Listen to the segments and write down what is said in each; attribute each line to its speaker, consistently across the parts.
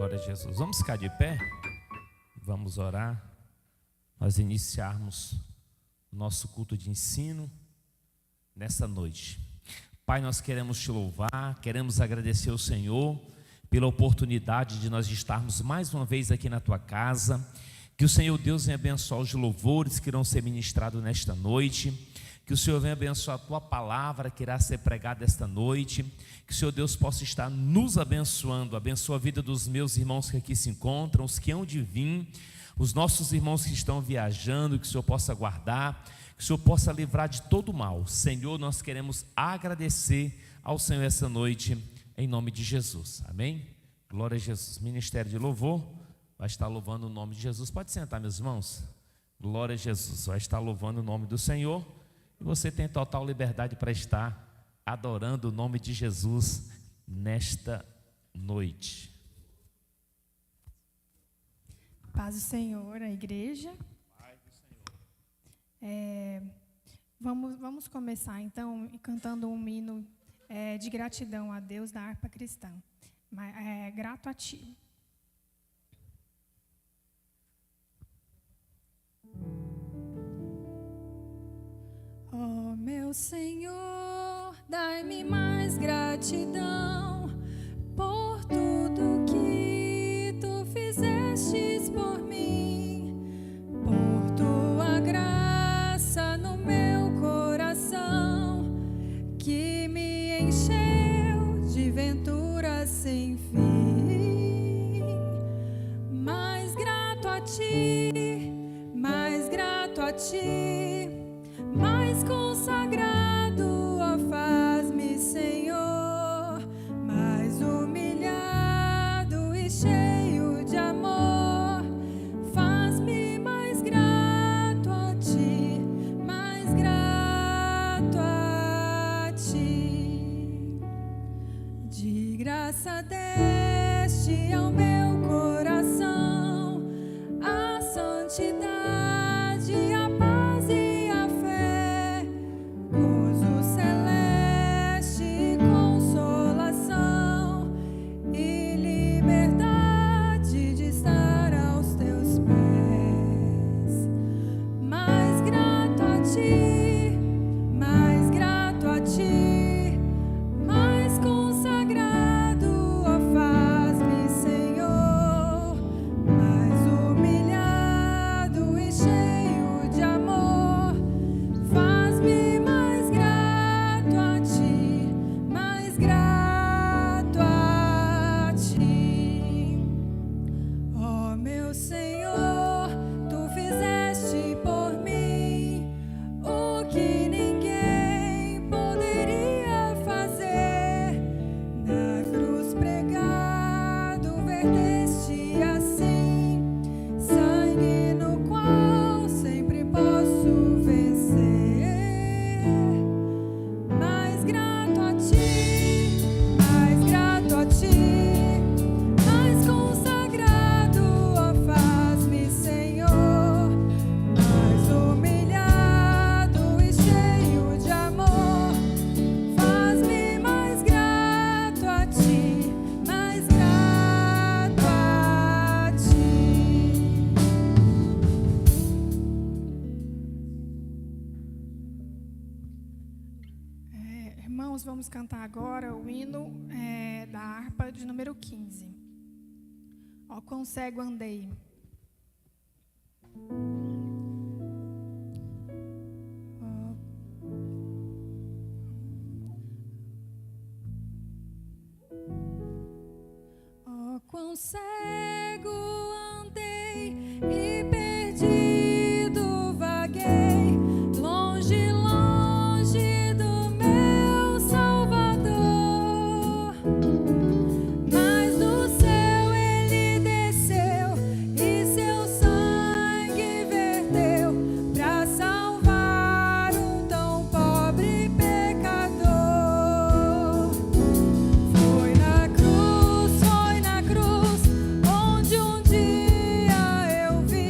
Speaker 1: Glória a Jesus. Vamos ficar de pé? Vamos orar. Nós iniciarmos nosso culto de ensino nessa noite. Pai, nós queremos te louvar, queremos agradecer ao Senhor pela oportunidade de nós estarmos mais uma vez aqui na tua casa. Que o Senhor Deus venha abençoar os louvores que irão ser ministrados nesta noite. Que o Senhor venha abençoar a tua palavra que irá ser pregada esta noite. Que o Senhor Deus possa estar nos abençoando. Abençoa a vida dos meus irmãos que aqui se encontram, os que hão de vir, os nossos irmãos que estão viajando. Que o Senhor possa guardar, que o Senhor possa livrar de todo mal. Senhor, nós queremos agradecer ao Senhor essa noite, em nome de Jesus, amém? Glória a Jesus. Ministério de louvor vai estar louvando o nome de Jesus. Pode sentar, meus irmãos. Glória a Jesus. Vai estar louvando o nome do Senhor. E você tem total liberdade para estar adorando o nome de Jesus nesta noite.
Speaker 2: Paz do Senhor, a igreja.
Speaker 1: Paz do Senhor.
Speaker 2: Vamos começar então cantando um hino de gratidão a Deus da harpa cristã. Grato a ti.
Speaker 3: Oh, meu Senhor, dai-me mais gratidão por tudo que tu fizestes por mim, por tua graça no meu coração, que me encheu de venturas sem fim. Mais grato a ti, mais grato a ti, mais consagrado, ó, faz-me, Senhor, mais humilhado e cheio de amor. Faz-me mais grato a ti, mais grato a ti. De graça deste ao meu coração a santidade, a paz e a fé, gozo celeste, consolação e liberdade de estar aos teus pés. Mais grato a ti, mais grato a ti, mais consagrado, ó, faz-me, Senhor, mais humilhado e cheio de amor. Faz-me mais grato a ti, mais grato a ti. Ó, meu Senhor, tu fizeste por mim o que ninguém poderia fazer. Na cruz pregado, verteste assim sangue no qual sempre posso vencer. Mais grato a ti, mais grato a ti, mais consagrado, ó, faz-me, Senhor, mais humilhado e cheio de amor. Faz-me mais grato a ti, mais grato a ti.
Speaker 2: Irmãos, vamos cantar agora o hino da harpa de número 15. Ó, quão cego andei.
Speaker 3: Oh, quão cego andei e perdido vaguei, longe, longe do meu Salvador. Mas do céu ele desceu e seu sangue verteu para salvar um tão pobre pecador. Foi na cruz onde um dia eu vi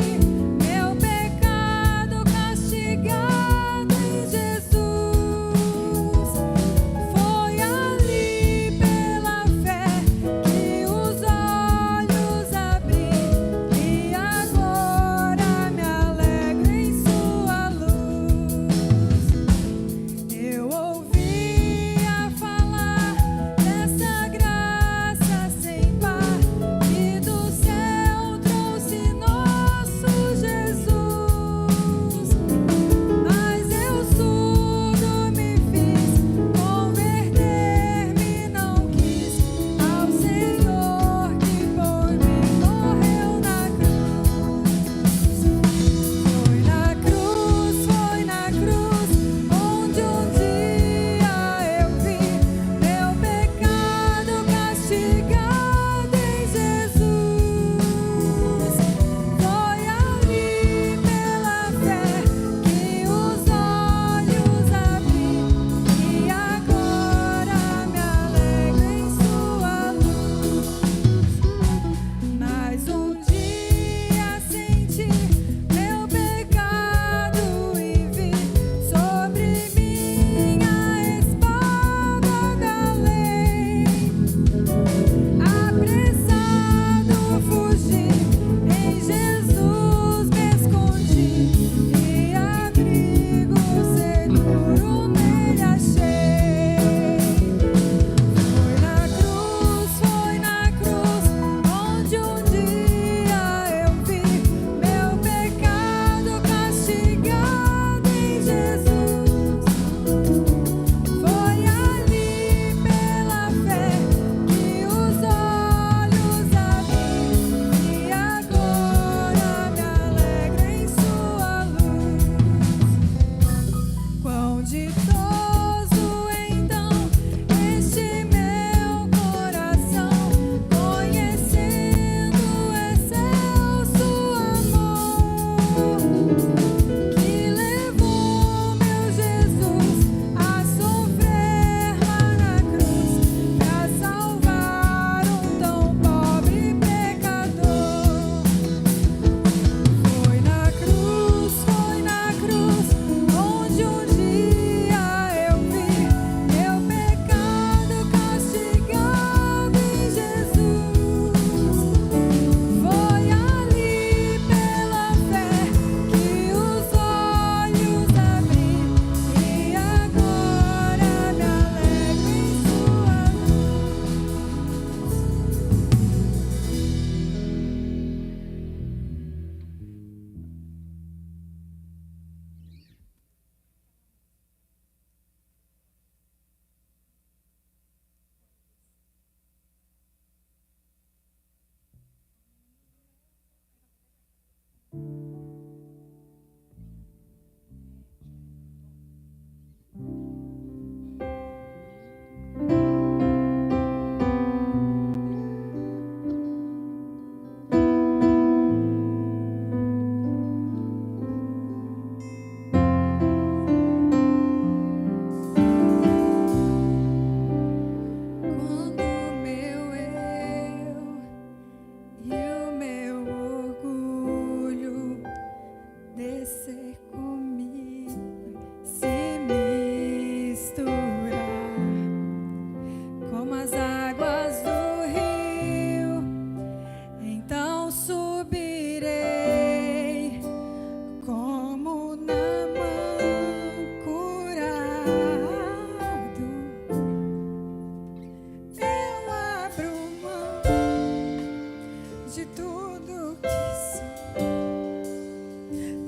Speaker 3: de tudo que sou,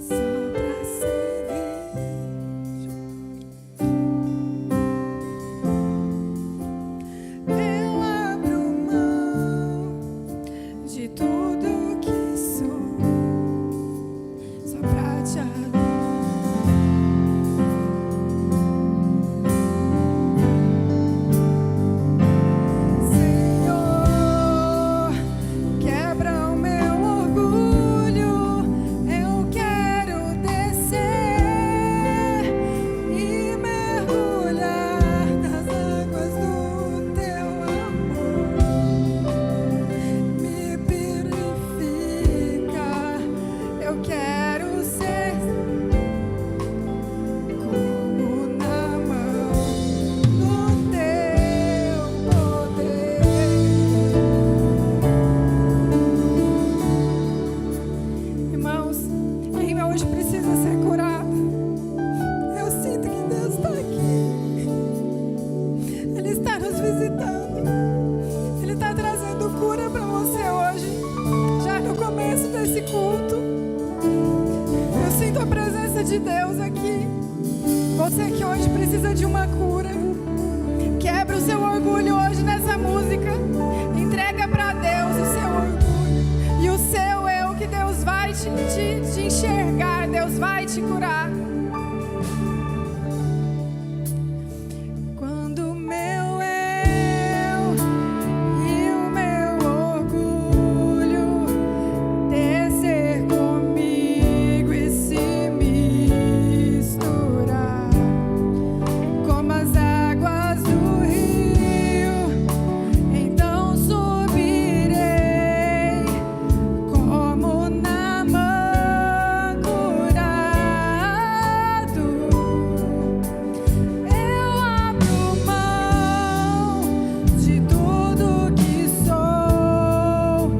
Speaker 3: só pra servir. Eu abro mão de tudo que sou, só pra te adorar. Senhor, quebra o meu orgulho. Eu quero descer e mergulhar nas águas do teu amor. Me purifica. Eu quero ser como na mão do teu poder. Irmãos, quem hoje precisa ser curado? Eu sinto que Deus está aqui. Ele está nos visitando. Ele está trazendo cura para você hoje. Já no começo desse culto, eu sinto a presença de Deus aqui. Você que hoje precisa de uma cura, quebra o seu orgulho hoje nessa música. Entrega para Deus o seu orgulho e o seu eu, que Deus vai te enxergar, Deus vai te curar. Quando o meu eu e o meu orgulho descer comigo e se misturar como as águas do rio, então subirei como Naamã curado. Eu abro mão de tudo que sou,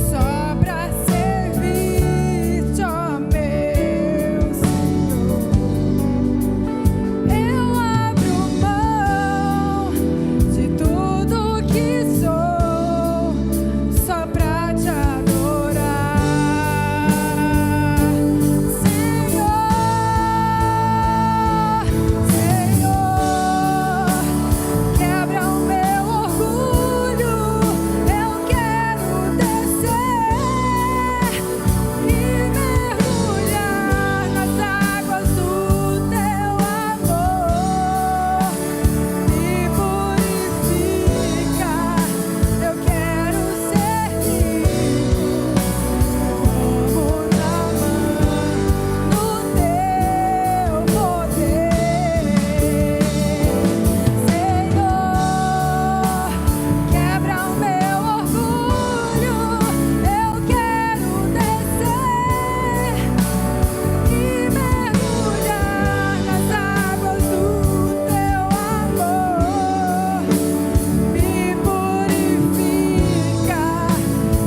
Speaker 3: só pra servir-te, ó meu Senhor. Eu abro mão de tudo que sou, só pra te adorar. Senhor, quebra o meu orgulho. Eu quero descer e mergulhar nas águas do teu amor. Me purifica. Eu quero ser limpo como Naamã no teu poder. Senhor, quebra o meu orgulho. Eu quero descer e mergulhar nas águas do teu amor. Me purifica.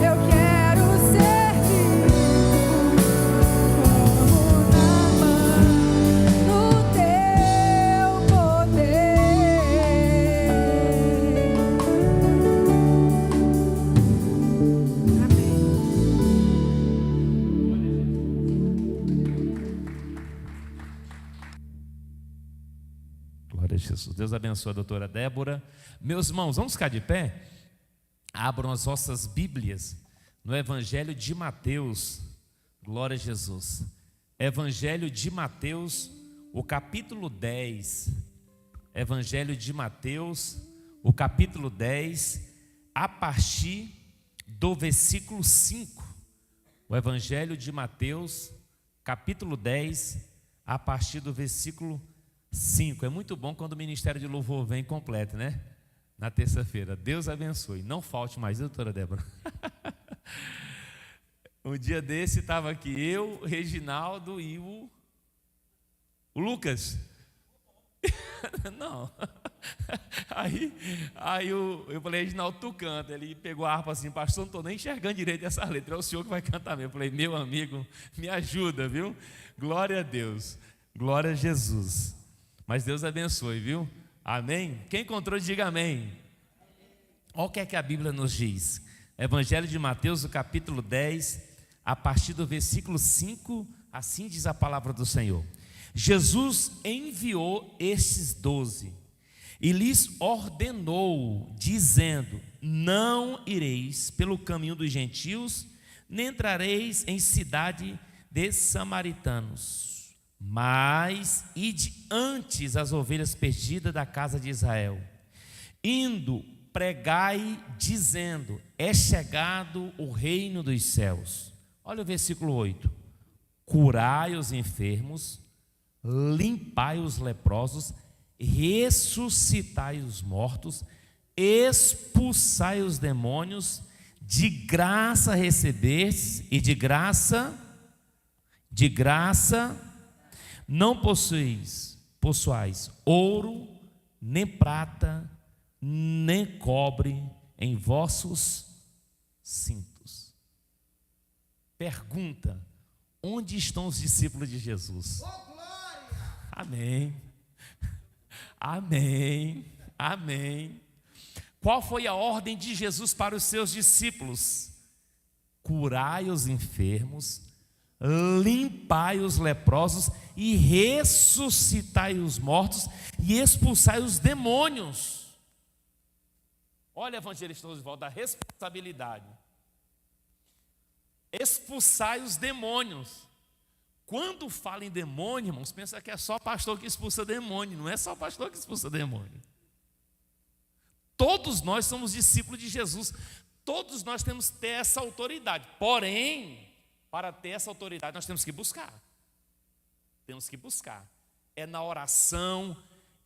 Speaker 3: Eu quero ser limpo como Naamã no teu poder. Amém.
Speaker 1: Glória a Jesus. Deus abençoe a doutora Débora. Meus irmãos, vamos ficar de pé? Abram as vossas Bíblias no Evangelho de Mateus. Glória a Jesus. Evangelho de Mateus, o capítulo 10. Evangelho de Mateus, o capítulo 10, a partir do versículo 5. O Evangelho de Mateus, capítulo 10, a partir do versículo 5. É muito bom quando o Ministério de Louvor vem completo, né? Na terça-feira. Deus abençoe. Não falte mais, doutora Débora. Um dia desse estava aqui eu, Reginaldo e o Lucas. Não. Aí eu falei, Reginaldo, tu canta. Ele pegou a harpa assim, pastor, não estou nem enxergando direito essa letra. É o senhor que vai cantar mesmo. Eu falei, meu amigo, me ajuda, viu? Glória a Deus. Glória a Jesus. Mas Deus abençoe, viu? Amém? Quem encontrou, diga amém. Olha o que é que a Bíblia nos diz. Evangelho de Mateus, o capítulo 10, a partir do versículo 5, assim diz a palavra do Senhor. Jesus enviou estes 12 e lhes ordenou, dizendo: não ireis pelo caminho dos gentios, nem entrareis em cidade de samaritanos, mas ide antes as ovelhas perdidas da casa de Israel. Indo, pregai, dizendo: é chegado o reino dos céus. Olha o versículo 8: curai os enfermos, limpai os leprosos, ressuscitai os mortos, expulsai os demônios, de graça recebestes, e de graça não possuais ouro, nem prata, nem cobre em vossos cintos. Pergunta: onde estão os discípulos de Jesus? Amém. Amém. Amém. Qual foi a ordem de Jesus para os seus discípulos? Curai os enfermos, limpai os leprosos e ressuscitai os mortos e expulsai os demônios. Olha, evangelista Oswaldo, a responsabilidade. Expulsai os demônios. Quando fala em demônio, irmãos, pensa que é só pastor que expulsa demônio. Não é só pastor que expulsa demônio. Todos nós somos discípulos de Jesus. Todos nós temos que ter essa autoridade. Porém, para ter essa autoridade, nós temos que buscar. Temos que buscar. É na oração,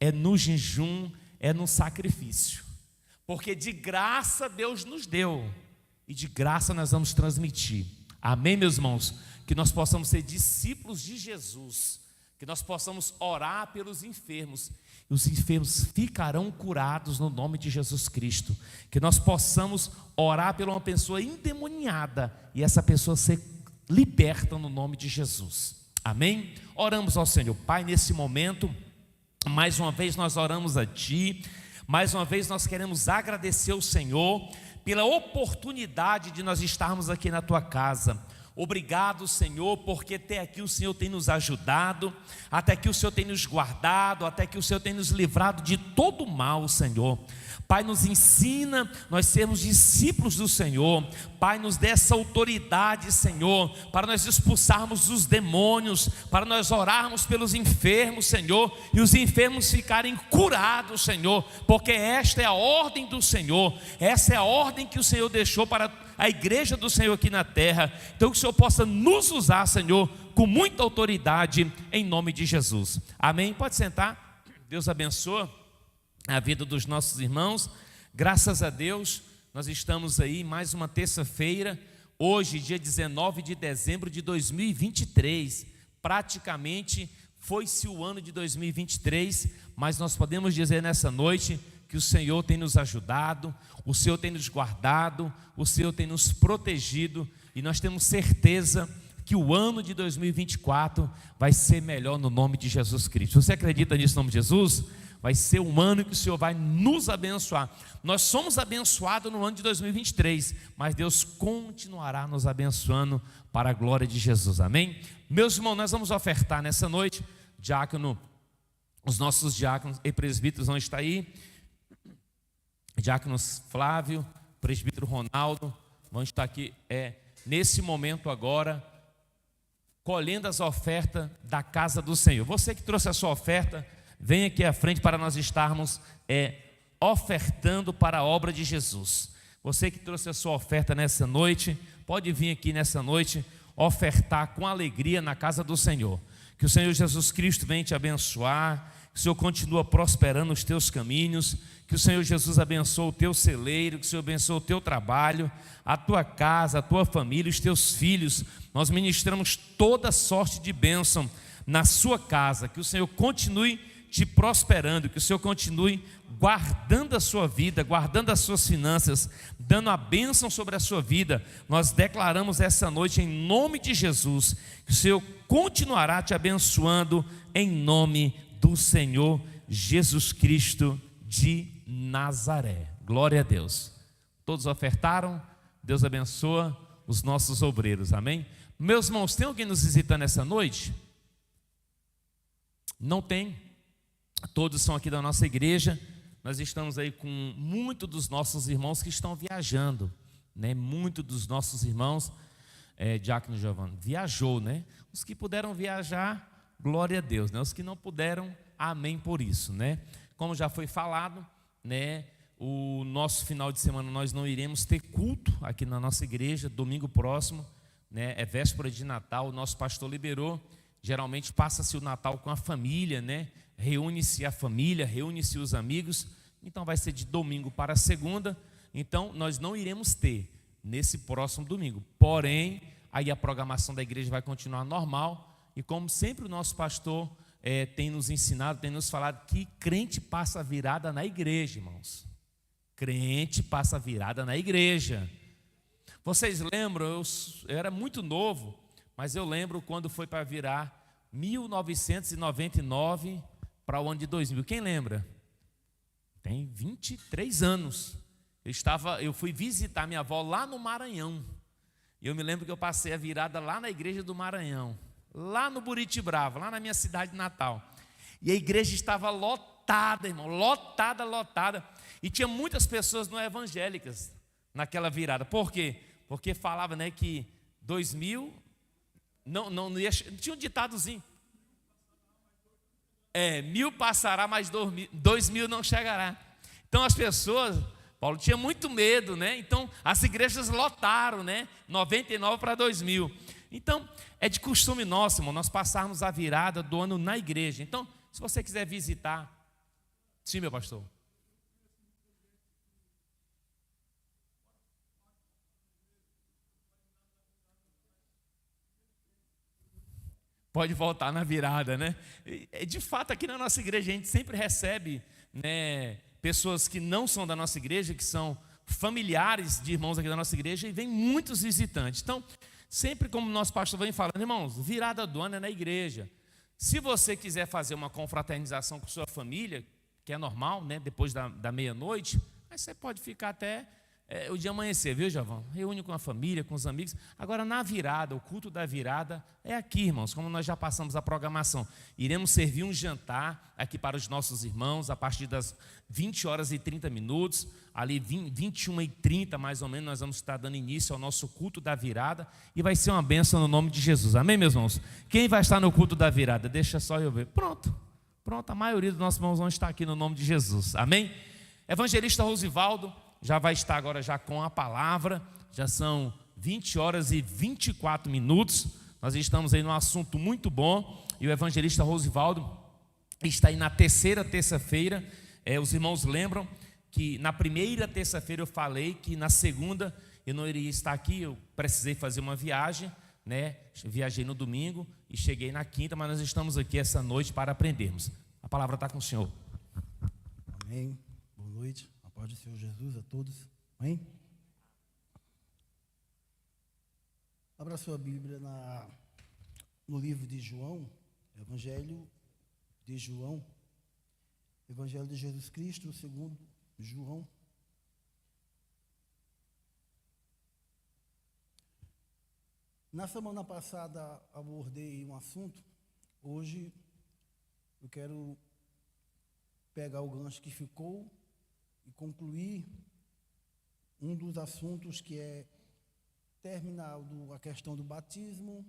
Speaker 1: é no jejum, é no sacrifício. Porque de graça Deus nos deu. E de graça nós vamos transmitir. Amém, meus irmãos? Que nós possamos ser discípulos de Jesus. Que nós possamos orar pelos enfermos. E os enfermos ficarão curados no nome de Jesus Cristo. Que nós possamos orar por uma pessoa endemoniada. E essa pessoa ser liberta no nome de Jesus. Amém? Oramos ao Senhor. Pai, nesse momento, mais uma vez nós oramos a Ti. Mais uma vez nós queremos agradecer ao Senhor pela oportunidade de nós estarmos aqui na Tua casa. Obrigado, Senhor, porque até aqui o Senhor tem nos ajudado, até aqui o Senhor tem nos guardado, até aqui o Senhor tem nos livrado de todo mal, Senhor. Pai, nos ensina nós sermos discípulos do Senhor. Pai, nos dê essa autoridade, Senhor, para nós expulsarmos os demônios, para nós orarmos pelos enfermos, Senhor, e os enfermos ficarem curados, Senhor, porque esta é a ordem do Senhor, essa é a ordem que o Senhor deixou para a igreja do Senhor aqui na terra. Então que o Senhor possa nos usar, Senhor, com muita autoridade, em nome de Jesus. Amém? Pode sentar. Deus abençoe a vida dos nossos irmãos. Graças a Deus, nós estamos aí mais uma terça-feira, hoje, dia 19 de dezembro de 2023. Praticamente foi-se o ano de 2023, mas nós podemos dizer nessa noite que o Senhor tem nos ajudado, o Senhor tem nos guardado, o Senhor tem nos protegido, e nós temos certeza que o ano de 2024 vai ser melhor no nome de Jesus Cristo. Você acredita nisso no nome de Jesus? Vai ser um ano que o Senhor vai nos abençoar. Nós somos abençoados no ano de 2023, mas Deus continuará nos abençoando para a glória de Jesus. Amém? Meus irmãos, nós vamos ofertar nessa noite. Diácono, os nossos diáconos e presbíteros vão estar aí. Diácono Flávio, presbítero Ronaldo, vão estar aqui nesse momento agora, colhendo as ofertas da casa do Senhor. Você que trouxe a sua oferta, vem aqui à frente para nós estarmos ofertando para a obra de Jesus. Você que trouxe a sua oferta nessa noite, pode vir aqui nessa noite ofertar com alegria na casa do Senhor. Que o Senhor Jesus Cristo venha te abençoar, que o Senhor continue prosperando os teus caminhos, que o Senhor Jesus abençoe o teu celeiro, que o Senhor abençoe o teu trabalho, a tua casa, a tua família, os teus filhos. Nós ministramos toda sorte de bênção na sua casa, que o Senhor continue te prosperando, que o Senhor continue guardando a sua vida, guardando as suas finanças, dando a bênção sobre a sua vida. Nós declaramos essa noite em nome de Jesus, que o Senhor continuará te abençoando em nome do Senhor Jesus Cristo de Nazaré. Glória a Deus. Todos ofertaram? Deus abençoa os nossos obreiros, amém? Meus irmãos, tem alguém nos visitando essa noite? Não tem? Todos são aqui da nossa igreja. Nós estamos aí com muitos dos nossos irmãos que estão viajando, né? Muitos dos nossos irmãos, Diácono Giovanni, viajou, né? Os que puderam viajar, glória a Deus, né? Os que não puderam, amém por isso, né? Como já foi falado, né? O nosso final de semana nós não iremos ter culto aqui na nossa igreja, domingo próximo, né? É véspera de Natal, o nosso pastor liberou. Geralmente passa-se o Natal com a família, né? Reúne-se a família, reúne-se os amigos. Então vai ser de domingo para segunda. Então nós não iremos ter nesse próximo domingo. Porém, aí a programação da igreja vai continuar normal. E como sempre o nosso pastor tem nos ensinado, tem nos falado que crente passa a virada na igreja, irmãos. Crente passa a virada na igreja. Vocês lembram, eu era muito novo, mas eu lembro quando foi para virar 1999 para o ano de 2000. Quem lembra? Tem 23 anos. Eu fui visitar minha avó lá no Maranhão. E eu me lembro que eu passei a virada lá na igreja do Maranhão, lá no Buritibrava, lá na minha cidade natal. E a igreja estava lotada, irmão, lotada. E tinha muitas pessoas não evangélicas naquela virada. Por quê? Porque falava, né, que 2000 não ia, tinha um ditadozinho. 1000 passará, mas 2000 não chegará. Então as pessoas, Paulo tinha muito medo, né? Então as igrejas lotaram, né? 99 para 2000. Então é de costume nosso, irmão, nós passarmos a virada do ano na igreja. Então, se você quiser visitar, sim, meu pastor. Pode voltar na virada, né? De fato, aqui na nossa igreja, a gente sempre recebe, né, pessoas que não são da nossa igreja, que são familiares de irmãos aqui da nossa igreja, e vem muitos visitantes. Então, sempre como o nosso pastor vem falando, irmãos, virada do ano é na igreja. Se você quiser fazer uma confraternização com sua família, que é normal, né, depois da meia-noite, aí você pode ficar até o dia amanhecer, viu, Giovão? Reúne com a família, com os amigos. Agora, na virada, o culto da virada é aqui, irmãos, como nós já passamos a programação. Iremos servir um jantar aqui para os nossos irmãos a partir das 20 horas e 30 minutos. Ali, 21h30, mais ou menos, nós vamos estar dando início ao nosso culto da virada. E vai ser uma bênção no nome de Jesus. Amém, meus irmãos? Quem vai estar no culto da virada? Deixa só eu ver. Pronto, a maioria dos nossos irmãos vão estar aqui no nome de Jesus. Amém? Evangelista Rosivaldo já vai estar agora já com a palavra. Já são 20 horas e 24 minutos. Nós estamos aí num assunto muito bom. E o evangelista Rosivaldo está aí na terceira terça-feira. Os irmãos lembram que na primeira terça-feira eu falei que na segunda eu não iria estar aqui. Eu precisei fazer uma viagem, né? Viajei no domingo e cheguei na quinta, mas nós estamos aqui essa noite para aprendermos. A palavra está com o senhor.
Speaker 4: Amém. Boa noite. A paz do Senhor Jesus a todos. Amém? Abra sua Bíblia no livro de João, Evangelho de João, Evangelho de Jesus Cristo, segundo João. Na semana passada abordei um assunto. Hoje eu quero pegar o gancho que ficou e concluir um dos assuntos que é terminar a questão do batismo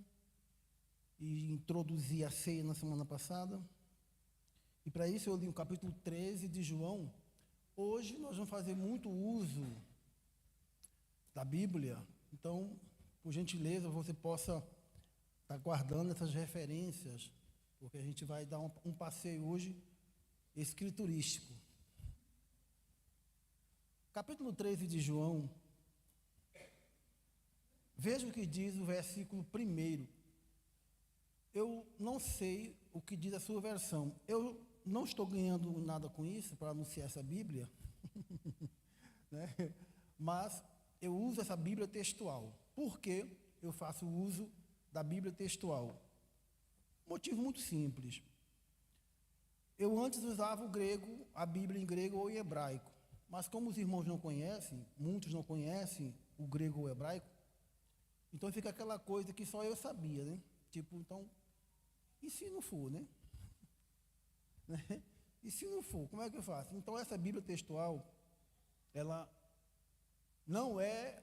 Speaker 4: e introduzir a ceia na semana passada. E para isso eu li o capítulo 13 de João. Hoje nós vamos fazer muito uso da Bíblia, então, por gentileza, você possa estar guardando essas referências, porque a gente vai dar um passeio hoje escriturístico. Capítulo 13 de João, veja o que diz o versículo 1. Eu não sei o que diz a sua versão. Eu não estou ganhando nada com isso para anunciar essa Bíblia, né? Mas eu uso essa Bíblia textual. Por que eu faço uso da Bíblia textual? Motivo muito simples. Eu antes usava o grego, a Bíblia em grego ou em hebraico. Mas como os irmãos não conhecem, muitos não conhecem o grego ou o hebraico. Então fica aquela coisa que só eu sabia, né? Tipo, então, e se não for, né? E se não for, como é que eu faço? Então essa Bíblia textual, ela não é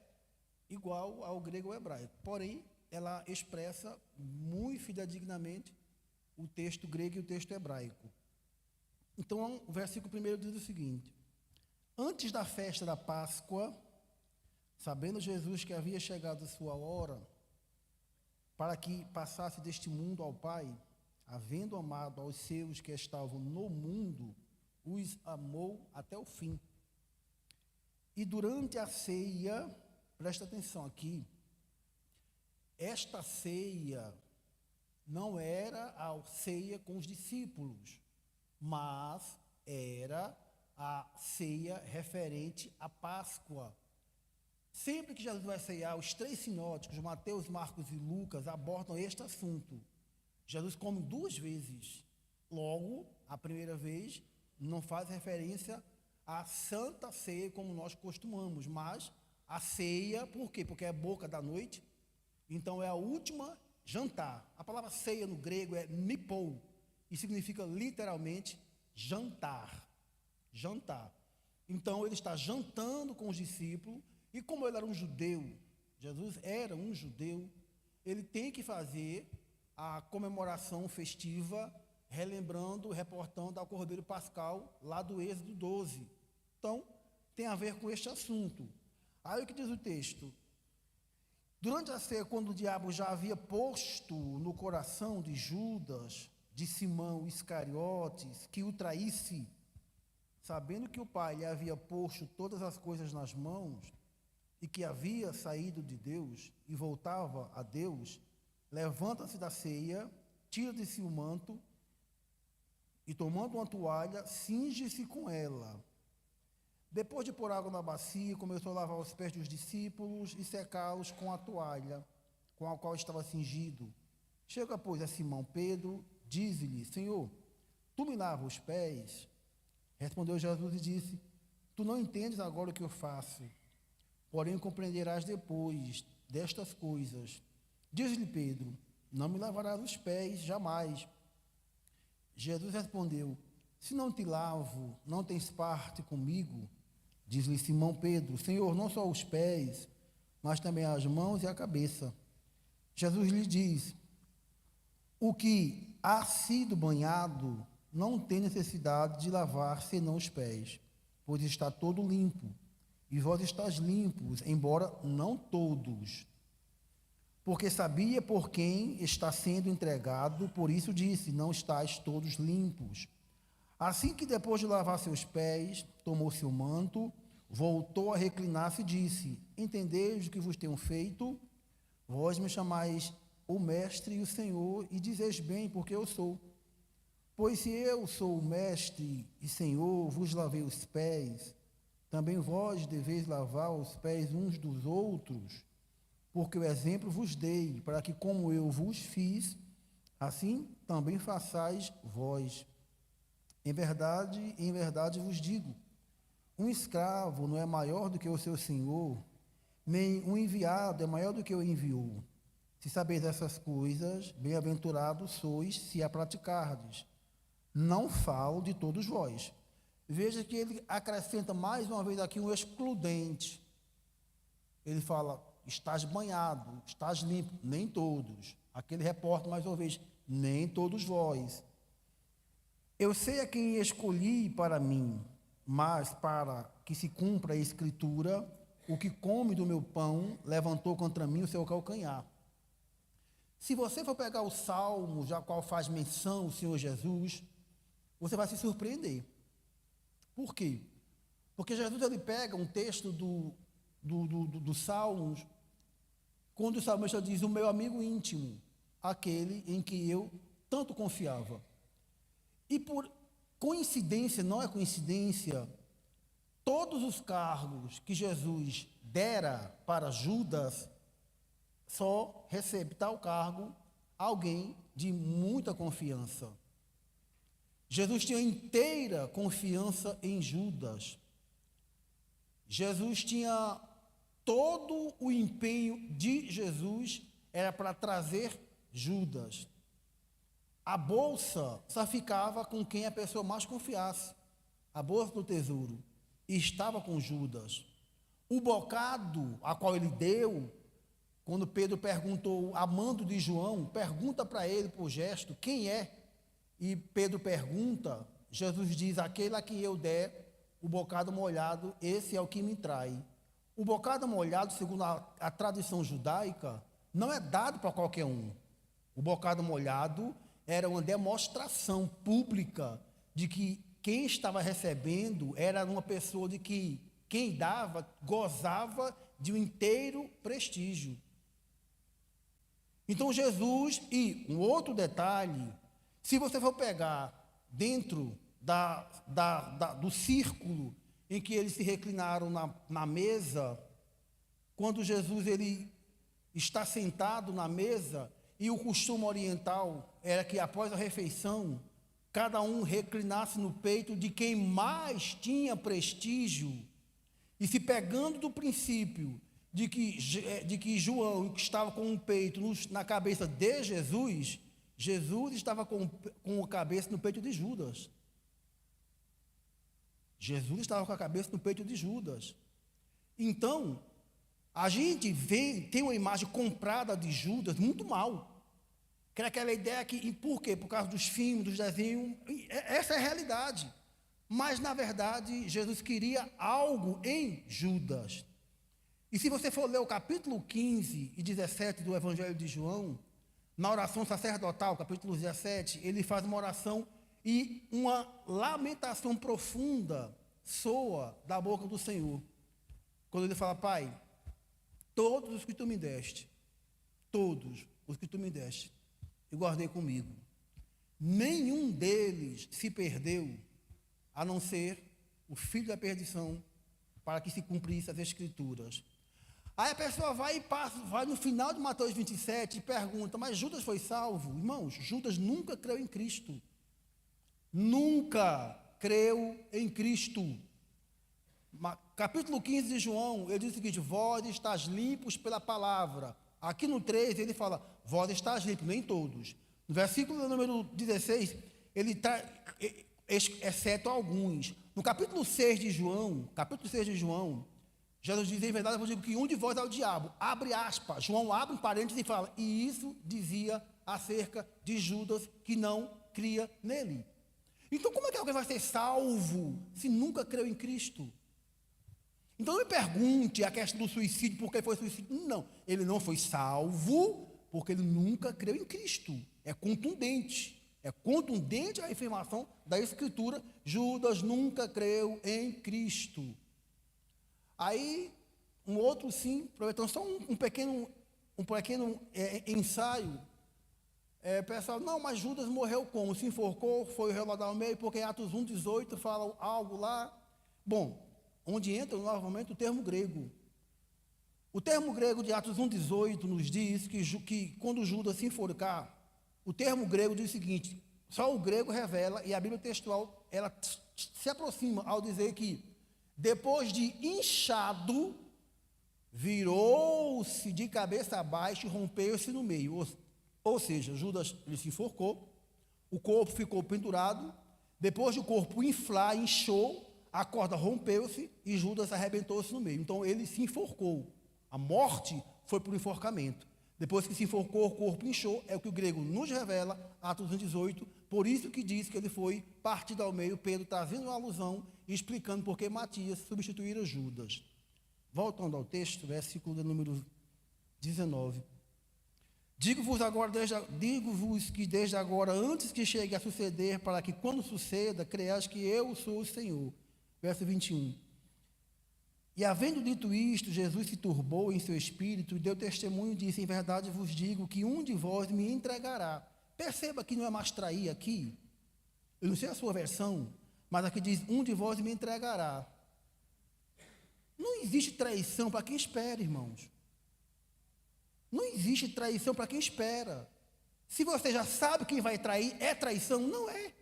Speaker 4: igual ao grego ou hebraico, porém, ela expressa muito fidedignamente o texto grego e o texto hebraico. Então, o versículo 1 diz o seguinte: antes da festa da Páscoa, sabendo Jesus que havia chegado a sua hora, para que passasse deste mundo ao Pai, havendo amado aos seus que estavam no mundo, os amou até o fim. E durante a ceia, presta atenção aqui, esta ceia não era a ceia com os discípulos, mas era a ceia referente à Páscoa. Sempre que Jesus vai ceiar, os três sinóticos, Mateus, Marcos e Lucas, abordam este assunto. Jesus come 2 vezes. Logo, a primeira vez não faz referência à Santa Ceia como nós costumamos, mas a ceia, por quê? Porque é boca da noite, então é a última jantar. A palavra ceia no grego é nipou, e significa literalmente jantar. Jantar. Então ele está jantando com os discípulos, e como ele era um judeu, Jesus era um judeu, ele tem que fazer a comemoração festiva, relembrando, reportando ao Cordeiro Pascal, lá do Êxodo 12. Então, tem a ver com este assunto. Aí o que diz o texto? Durante a ceia, quando o diabo já havia posto no coração de Judas, de Simão Iscariotes, que o traísse, sabendo que o Pai lhe havia posto todas as coisas nas mãos, e que havia saído de Deus e voltava a Deus, levanta-se da ceia, tira de si o manto e, tomando uma toalha, cinge-se com ela. Depois de pôr água na bacia, começou a lavar os pés dos discípulos e secá-los com a toalha com a qual estava cingido. Chega, pois, a Simão Pedro, diz-lhe: Senhor, tu me lavas os pés? Respondeu Jesus e disse: Tu não entendes agora o que eu faço, porém compreenderás depois destas coisas. Diz-lhe Pedro: Não me lavarás os pés jamais. Jesus respondeu: Se não te lavo, não tens parte comigo? Diz-lhe Simão Pedro: Senhor, não só os pés, mas também as mãos e a cabeça. Jesus lhe diz: O que há sido banhado não tem necessidade de lavar senão os pés, pois está todo limpo. E vós estáis limpos, embora não todos. Porque sabia por quem está sendo entregado, por isso disse: Não estáis todos limpos. Assim que depois de lavar seus pés, tomou seu manto, voltou a reclinar-se e disse: Entendeis o que vos tenho feito? Vós me chamais o Mestre e o Senhor, e dizeis bem, porque eu sou. Pois se eu sou o Mestre e Senhor, vos lavei os pés, também vós deveis lavar os pés uns dos outros, porque o exemplo vos dei, para que como eu vos fiz, assim também façais vós. Em verdade vos digo, um escravo não é maior do que o seu senhor, nem um enviado é maior do que o enviou. Se sabeis essas coisas, bem-aventurados sois se a praticardes. Não falo de todos vós. Veja que ele acrescenta mais uma vez aqui um excludente. Ele fala: estás banhado, estás limpo, nem todos. Aqui ele reporta mais uma vez: nem todos vós. Eu sei a quem escolhi para mim, mas para que se cumpra a escritura, o que come do meu pão levantou contra mim o seu calcanhar. Se você for pegar o Salmo, já qual faz menção o Senhor Jesus, você vai se surpreender. Por quê? Porque Jesus ele pega um texto do Salmos, quando o salmista diz: o meu amigo íntimo, aquele em que eu tanto confiava. E por coincidência, não é coincidência, todos os cargos que Jesus dera para Judas, só recebe tal cargo alguém de muita confiança. Jesus tinha inteira confiança em Judas. Jesus tinha todo o empenho de Jesus era para trazer Judas. A bolsa só ficava com quem a pessoa mais confiasse. A bolsa do tesouro estava com Judas. O bocado a qual ele deu, quando Pedro perguntou, amando de João, pergunta para ele por gesto, quem é? E Pedro pergunta, Jesus diz, aquele a quem eu der o bocado molhado, esse é o que me trai. O bocado molhado, segundo a tradição judaica, não é dado para qualquer um. O bocado molhado era uma demonstração pública de que quem estava recebendo era uma pessoa de que quem dava gozava de um inteiro prestígio. Então Jesus, e um outro detalhe, se você for pegar dentro do círculo em que eles se reclinaram na mesa, quando Jesus ele está sentado na mesa, e o costume oriental era que após a refeição, cada um reclinasse no peito de quem mais tinha prestígio, e se pegando do princípio de que João estava com um peito na cabeça de Jesus, Jesus estava com a cabeça no peito de Judas. Jesus estava com a cabeça no peito de Judas. Então, a gente tem uma imagem comprada de Judas muito mal. Que era aquela ideia que, e por quê? Por causa dos filmes, dos desenhos, essa é a realidade. Mas, na verdade, Jesus queria algo em Judas. E se você for ler o capítulo 15 e 17 do Evangelho de João, na oração sacerdotal, capítulo 17, ele faz uma oração e uma lamentação profunda soa da boca do Senhor. Quando ele fala, Pai, todos os que tu me deste, todos os que tu me deste, eu guardei comigo. Nenhum deles se perdeu, a não ser o filho da perdição, para que se cumprisse as Escrituras. Aí a pessoa vai no final de Mateus 27 e pergunta, mas Judas foi salvo? Irmãos, Judas nunca creu em Cristo. Nunca creu em Cristo. Capítulo 15 de João, ele diz o seguinte, vós estáis limpos pela palavra. Aqui no 3, ele fala, vós estáis limpos, nem todos. No versículo número 16, ele está, exceto alguns. No capítulo 6 de João, Jesus diz, em verdade, eu vos digo que um de vós é o diabo. Abre aspas, João abre um parênteses e fala, e isso dizia acerca de Judas, que não cria nele. Então, como é que alguém vai ser salvo se nunca creu em Cristo? Então, não me pergunte a questão do suicídio, por que foi suicídio. Não, ele não foi salvo porque ele nunca creu em Cristo. É contundente a afirmação da Escritura, Judas nunca creu em Cristo. Aí, um outro sim, aproveitando só um pequeno ensaio, pessoal, não, mas Judas morreu como? Se enforcou, foi relado ao meio, porque em Atos 1,18 fala algo lá. Bom, onde entra novamente o termo grego. O termo grego de Atos 1,18 nos diz que quando Judas se enforcar, o termo grego diz o seguinte, só o grego revela, e a Bíblia textual, ela se aproxima ao dizer que, depois de inchado, virou-se de cabeça abaixo e rompeu-se no meio. Ou seja, Judas ele se enforcou, o corpo ficou pendurado, depois do corpo inflar, inchou, a corda rompeu-se e Judas arrebentou-se no meio. Então ele se enforcou. A morte foi por enforcamento. Depois que se enforcou, o corpo inchou, é o que o grego nos revela, Atos 1,18, por isso que diz que ele foi partido ao meio, Pedro trazendo uma alusão e explicando por que Matias substituíra Judas. Voltando ao texto, versículo número 19. Digo-vos que desde agora, antes que chegue a suceder, para que quando suceda, creias que eu sou o Senhor. Verso 21. E havendo dito isto, Jesus se turbou em seu espírito e deu testemunho e disse, em verdade vos digo que um de vós me entregará. Perceba que não é mais trair aqui. Eu não sei a sua versão, mas aqui diz, um de vós me entregará. Não existe traição para quem espera, irmãos. Não existe traição para quem espera. Se você já sabe quem vai trair, é traição? Não é.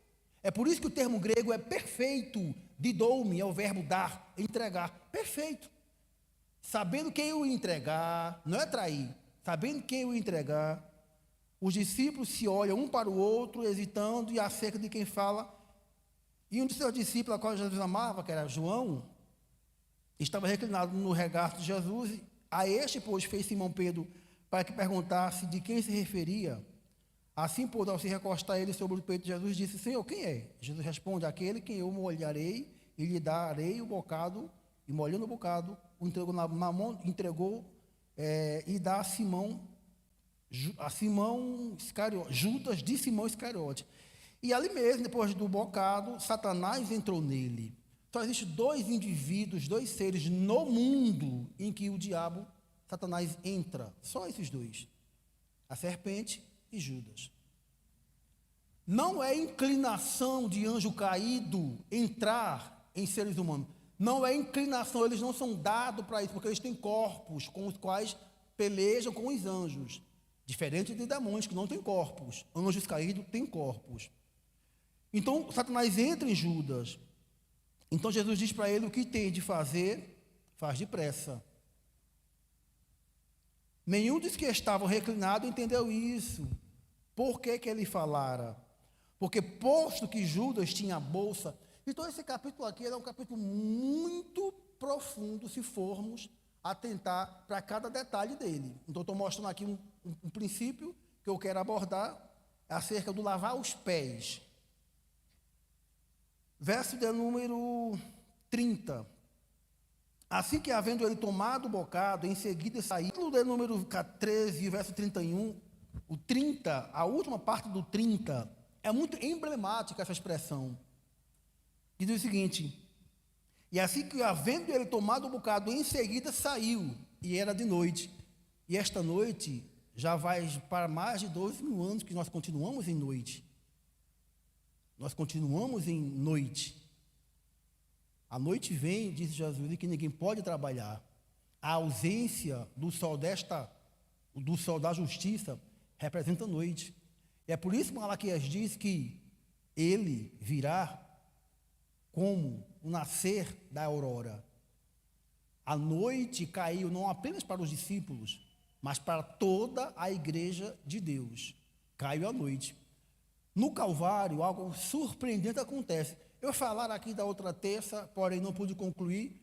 Speaker 4: É por isso que o termo grego é perfeito. Didoume é o verbo dar, entregar. Perfeito. sabendo quem o ia entregar, não é trair, sabendo quem o ia entregar, os discípulos se olham um para o outro, hesitando, e acerca de quem fala. E um de seus discípulos, a qual Jesus amava, que era João, estava reclinado no regaço de Jesus. A este, pois, fez Simão Pedro para que perguntasse de quem se referia. Assim, pois, ao se recostar ele sobre o peito de Jesus, disse: Senhor, quem é? Jesus responde: aquele quem eu molharei e lhe darei o bocado. E molhando o bocado, o entregou na mão, e dá a Simão Iscariote, Judas de Simão Iscariote. E ali mesmo, depois do bocado, Satanás entrou nele. Só existem dois indivíduos, dois seres no mundo em que o diabo, Satanás, entra. Só esses dois: a serpente e Judas. Não é inclinação de anjo caído entrar em seres humanos. Não é inclinação, eles não são dados para isso, porque eles têm corpos com os quais pelejam com os anjos. Diferente de demônios que não têm corpos. Anjos caídos têm corpos. Então, Satanás entra em Judas. Então, Jesus diz para ele o que tem de fazer, faz depressa. Nenhum dos que estavam reclinados entendeu isso. Por que ele falara? Porque, posto que Judas tinha a bolsa. Então, esse capítulo aqui é um capítulo muito profundo, se formos atentar para cada detalhe dele. Então, estou mostrando aqui um princípio que eu quero abordar acerca do lavar os pés. Verso de número 30. Assim que, havendo ele tomado o bocado, em seguida saiu. De número 13, verso 31, o 30, a última parte do 30, é muito emblemática essa expressão. E diz o seguinte: e assim que, havendo ele tomado o bocado, em seguida saiu, e era de noite. E esta noite já vai para mais de 12.000 anos que nós continuamos em noite. Nós continuamos em noite. A noite vem, disse Jesus, e que ninguém pode trabalhar. A ausência do sol da justiça representa a noite. E é por isso que Malaquias diz que ele virá como o nascer da aurora. A noite caiu não apenas para os discípulos, mas para toda a igreja de Deus. Caiu a noite. No Calvário, algo surpreendente acontece. Eu falar aqui da outra terça, porém não pude concluir,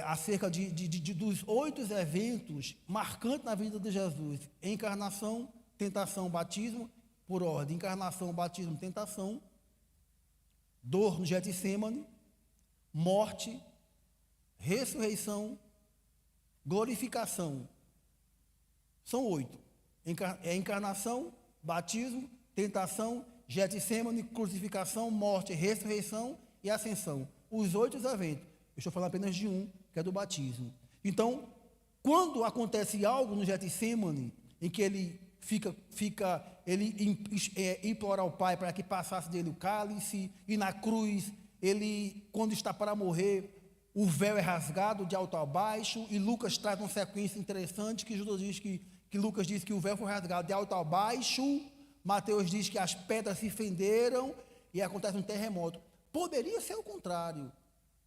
Speaker 4: acerca dos 8 eventos marcantes na vida de Jesus: encarnação, tentação, batismo, por ordem: encarnação, batismo, tentação, dor no Getsêmani, morte, ressurreição, glorificação. São 8. Encarnação, batismo, tentação, Getsêmani, crucificação, morte, ressurreição e ascensão. Os 8 eventos. Eu estou falando apenas de um, que é do batismo. Então, quando acontece algo no Getsêmani, em que ele implora ao Pai para que passasse dele o cálice, e na cruz, ele, quando está para morrer, o véu é rasgado de alto a baixo, e Lucas traz uma sequência interessante, que Judas diz que Lucas diz que o véu foi rasgado de alto a baixo, Mateus diz que as pedras se fenderam, e acontece um terremoto. Poderia ser o contrário.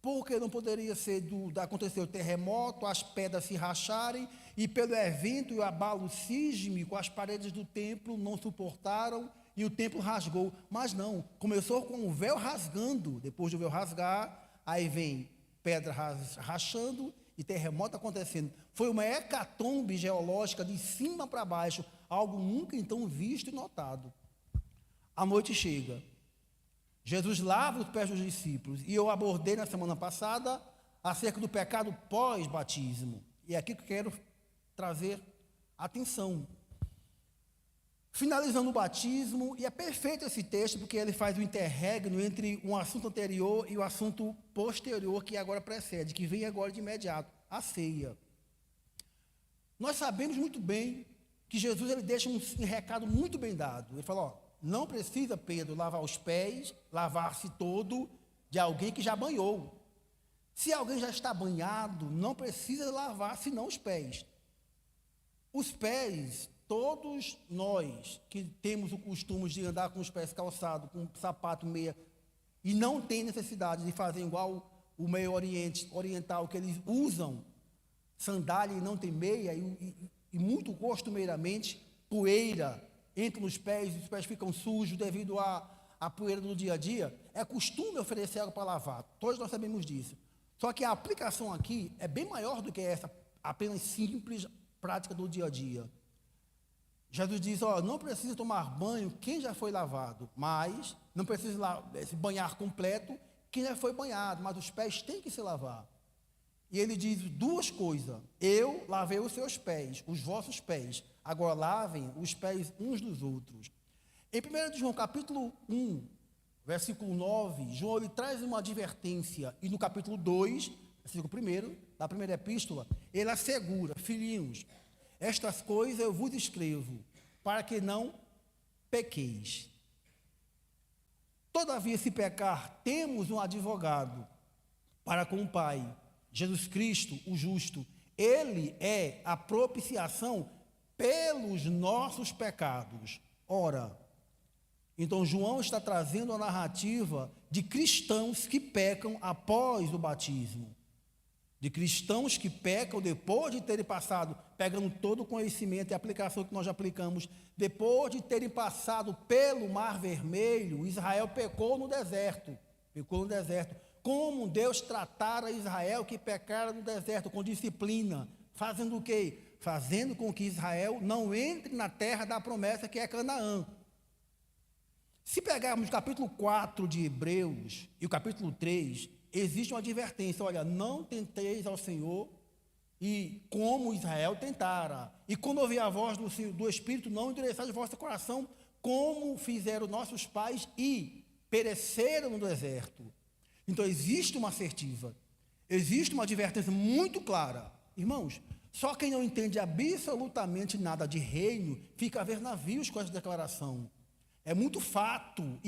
Speaker 4: Porque não poderia ser acontecer o terremoto, as pedras se racharem, e pelo evento e o abalo sísmico, as paredes do templo não suportaram e o templo rasgou. Mas não, começou com o véu rasgando. Depois do véu rasgar, aí vem pedra rachando e terremoto acontecendo. Foi uma hecatombe geológica de cima para baixo, algo nunca então visto e notado. A noite chega. Jesus lava os pés dos discípulos, e eu abordei na semana passada acerca do pecado pós-batismo. E é aqui que eu quero trazer atenção. Finalizando o batismo, e é perfeito esse texto, porque ele faz o interregno entre um assunto anterior e o assunto posterior, que agora precede, que vem agora de imediato, a ceia. Nós sabemos muito bem que Jesus ele deixa um recado muito bem dado. Ele fala, não precisa, Pedro, lavar os pés, lavar-se todo de alguém que já banhou. Se alguém já está banhado, não precisa lavar senão os pés. Os pés, todos nós que temos o costume de andar com os pés calçados, com sapato, meia, e não tem necessidade de fazer igual o meio oriental, que eles usam sandália e não tem meia, e muito costumeiramente, poeira entra nos pés, os pés ficam sujos devido à poeira do dia a dia, é costume oferecer água para lavar, todos nós sabemos disso. Só que a aplicação aqui é bem maior do que essa apenas simples prática do dia a dia. Jesus diz, não precisa tomar banho quem já foi lavado, mas não precisa se banhar completo quem já foi banhado, mas os pés têm que se lavar. E ele diz duas coisas: eu lavei os seus pés, os vossos pés, agora lavem os pés uns dos outros. Em 1 João capítulo 1, versículo 9, João ele traz uma advertência, e no capítulo 2, versículo 1, da primeira epístola, ele assegura: filhinhos, estas coisas eu vos escrevo, para que não pequeis. Todavia, se pecar, temos um advogado para com o Pai, Jesus Cristo, o justo. Ele é a propiciação pelos nossos pecados. Ora, então João está trazendo a narrativa de cristãos que pecam após o batismo. De cristãos que pecam depois de terem passado, pegando todo o conhecimento e aplicação que nós já aplicamos, depois de terem passado pelo Mar Vermelho. Israel pecou no deserto. Como Deus tratara Israel que pecara no deserto, com disciplina, fazendo o quê? Fazendo com que Israel não entre na terra da promessa, que é Canaã. Se pegarmos o capítulo 4 de Hebreus e o capítulo 3, existe uma advertência: olha, não tenteis ao Senhor, e como Israel tentara, e quando ouvir a voz do Espírito, não endureçais o vosso coração, como fizeram nossos pais e pereceram no deserto. Então existe uma assertiva, existe uma advertência muito clara. Irmãos, só quem não entende absolutamente nada de reino fica a ver navios com essa declaração. É muito facto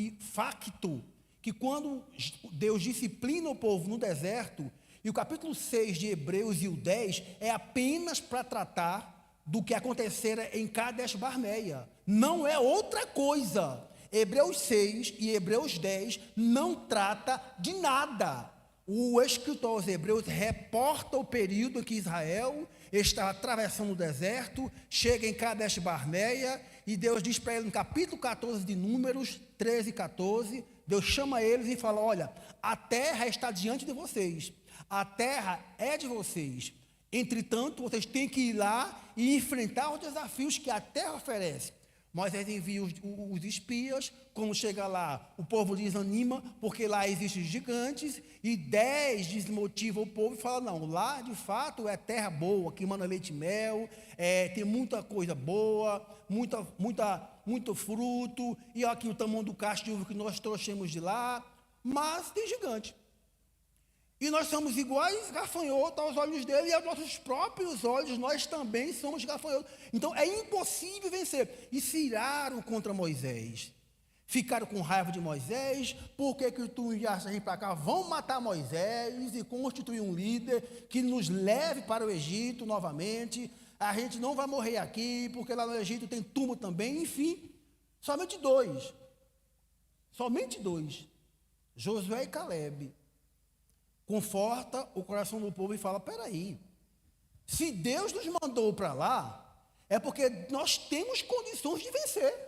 Speaker 4: que quando Deus disciplina o povo no deserto, e o capítulo 6 de Hebreus e o 10 é apenas para tratar do que acontecera em Cades Barneia, não é outra coisa. Hebreus 6 e Hebreus 10 não trata de nada. O escritor aos Hebreus reporta o período em que Israel está atravessando o deserto, chega em Cades Barneia, e Deus diz para ele no capítulo 14 de Números, 13 e 14, Deus chama eles e fala: olha, a terra está diante de vocês, a terra é de vocês, entretanto, vocês têm que ir lá e enfrentar os desafios que a terra oferece. Moisés envia os espias. Quando chega lá, o povo desanima, porque lá existem gigantes, e 10 desmotivam o povo e falam: não, lá de fato é terra boa, que manda leite e mel, tem muita coisa boa, muito fruto, e aqui o tamanho do cacho de uva que nós trouxemos de lá, mas tem gigante. E nós somos iguais gafanhotos aos olhos dele, e aos nossos próprios olhos nós também somos gafanhotos. Então é impossível vencer. E se iraram contra Moisés. Ficaram com raiva de Moisés. Por que tu enviaste a gente para cá? Vão matar Moisés e constituir um líder que nos leve para o Egito novamente. A gente não vai morrer aqui, porque lá no Egito tem túmulo também. Enfim, somente dois, Josué e Caleb, conforta o coração do povo e fala: peraí, se Deus nos mandou para lá, é porque nós temos condições de vencer.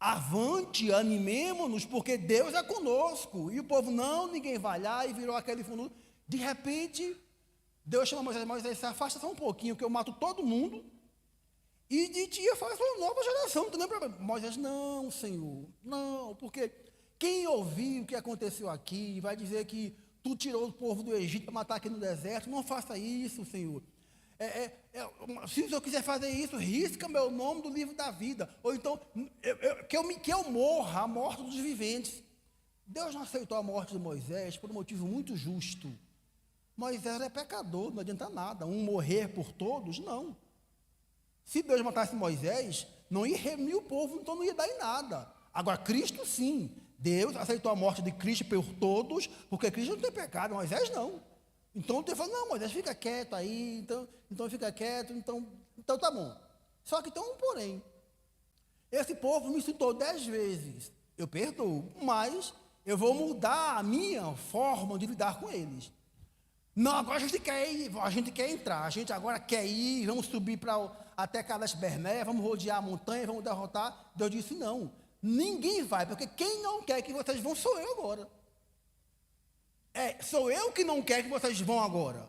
Speaker 4: Avante, animemo-nos, porque Deus é conosco. E o povo: não, ninguém vai lá, e virou aquele fundo. De repente, Deus chama Moisés: se afasta só um pouquinho, que eu mato todo mundo, e de ti eu faço uma nova geração. Não tem nem problema. Moisés: não, Senhor, não, porque quem ouvir o que aconteceu aqui vai dizer que tu tirou o povo do Egito para matar aqui no deserto. Não faça isso, Senhor. Se o Senhor quiser fazer isso, risca meu nome do livro da vida. Ou então, que eu morra a morte dos viventes. Deus não aceitou a morte de Moisés por um motivo muito justo. Moisés é pecador, não adianta nada. Um morrer por todos, não. Se Deus matasse Moisés, não ia remir o povo, então não ia dar em nada. Agora, Cristo sim. Deus aceitou a morte de Cristo por todos, porque Cristo não tem pecado, Moisés não. Então Deus falou: não, Moisés, fica quieto aí, então fica quieto, então tá bom. Só que tem um porém. Esse povo me citou 10 vezes, eu perdoo, mas eu vou mudar a minha forma de lidar com eles. Não, agora a gente quer entrar, a gente agora quer ir, vamos subir até Cades Barnea, vamos rodear a montanha, vamos derrotar. Deus disse, não, ninguém vai, porque quem não quer que vocês vão sou eu agora. Sou eu que não quero que vocês vão agora.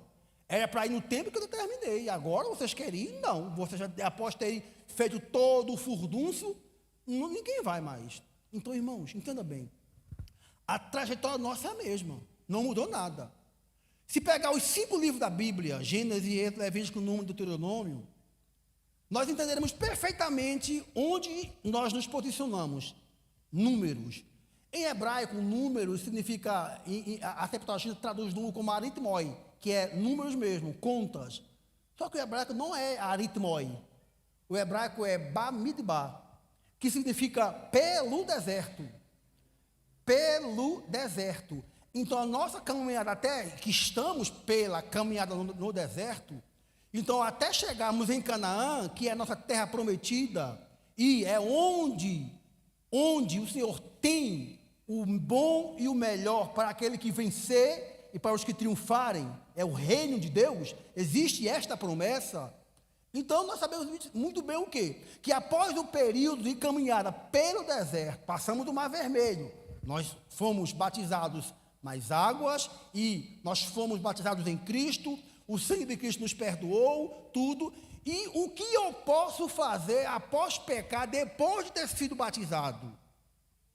Speaker 4: Era para ir no tempo que eu determinei. Agora vocês querem ir? Não. Vocês já, após terem feito todo o furdúncio, ninguém vai mais. Então, irmãos, entenda bem. A trajetória nossa é a mesma. Não mudou nada. Se pegar os 5 livros da Bíblia, Gênesis, Êxodo, Levítico, Número, Deuteronômio, nós entenderemos perfeitamente onde nós nos posicionamos. Números. Em hebraico, números significa, a Septuaginta traduz número como aritmoi, que é números mesmo, contas. Só que o hebraico não é aritmoi. O hebraico é bamidbar, que significa pelo deserto. Pelo deserto. Então, a nossa caminhada, até que estamos pela caminhada no deserto, então, até chegarmos em Canaã, que é a nossa terra prometida, e é onde o Senhor tem o bom e o melhor para aquele que vencer e para os que triunfarem, é o reino de Deus, existe esta promessa. Então, nós sabemos muito bem o quê? Que após o período de caminhada pelo deserto, passamos do Mar Vermelho, nós fomos batizados nas águas e nós fomos batizados em Cristo, o sangue de Cristo nos perdoou, tudo. E o que eu posso fazer após pecar, depois de ter sido batizado?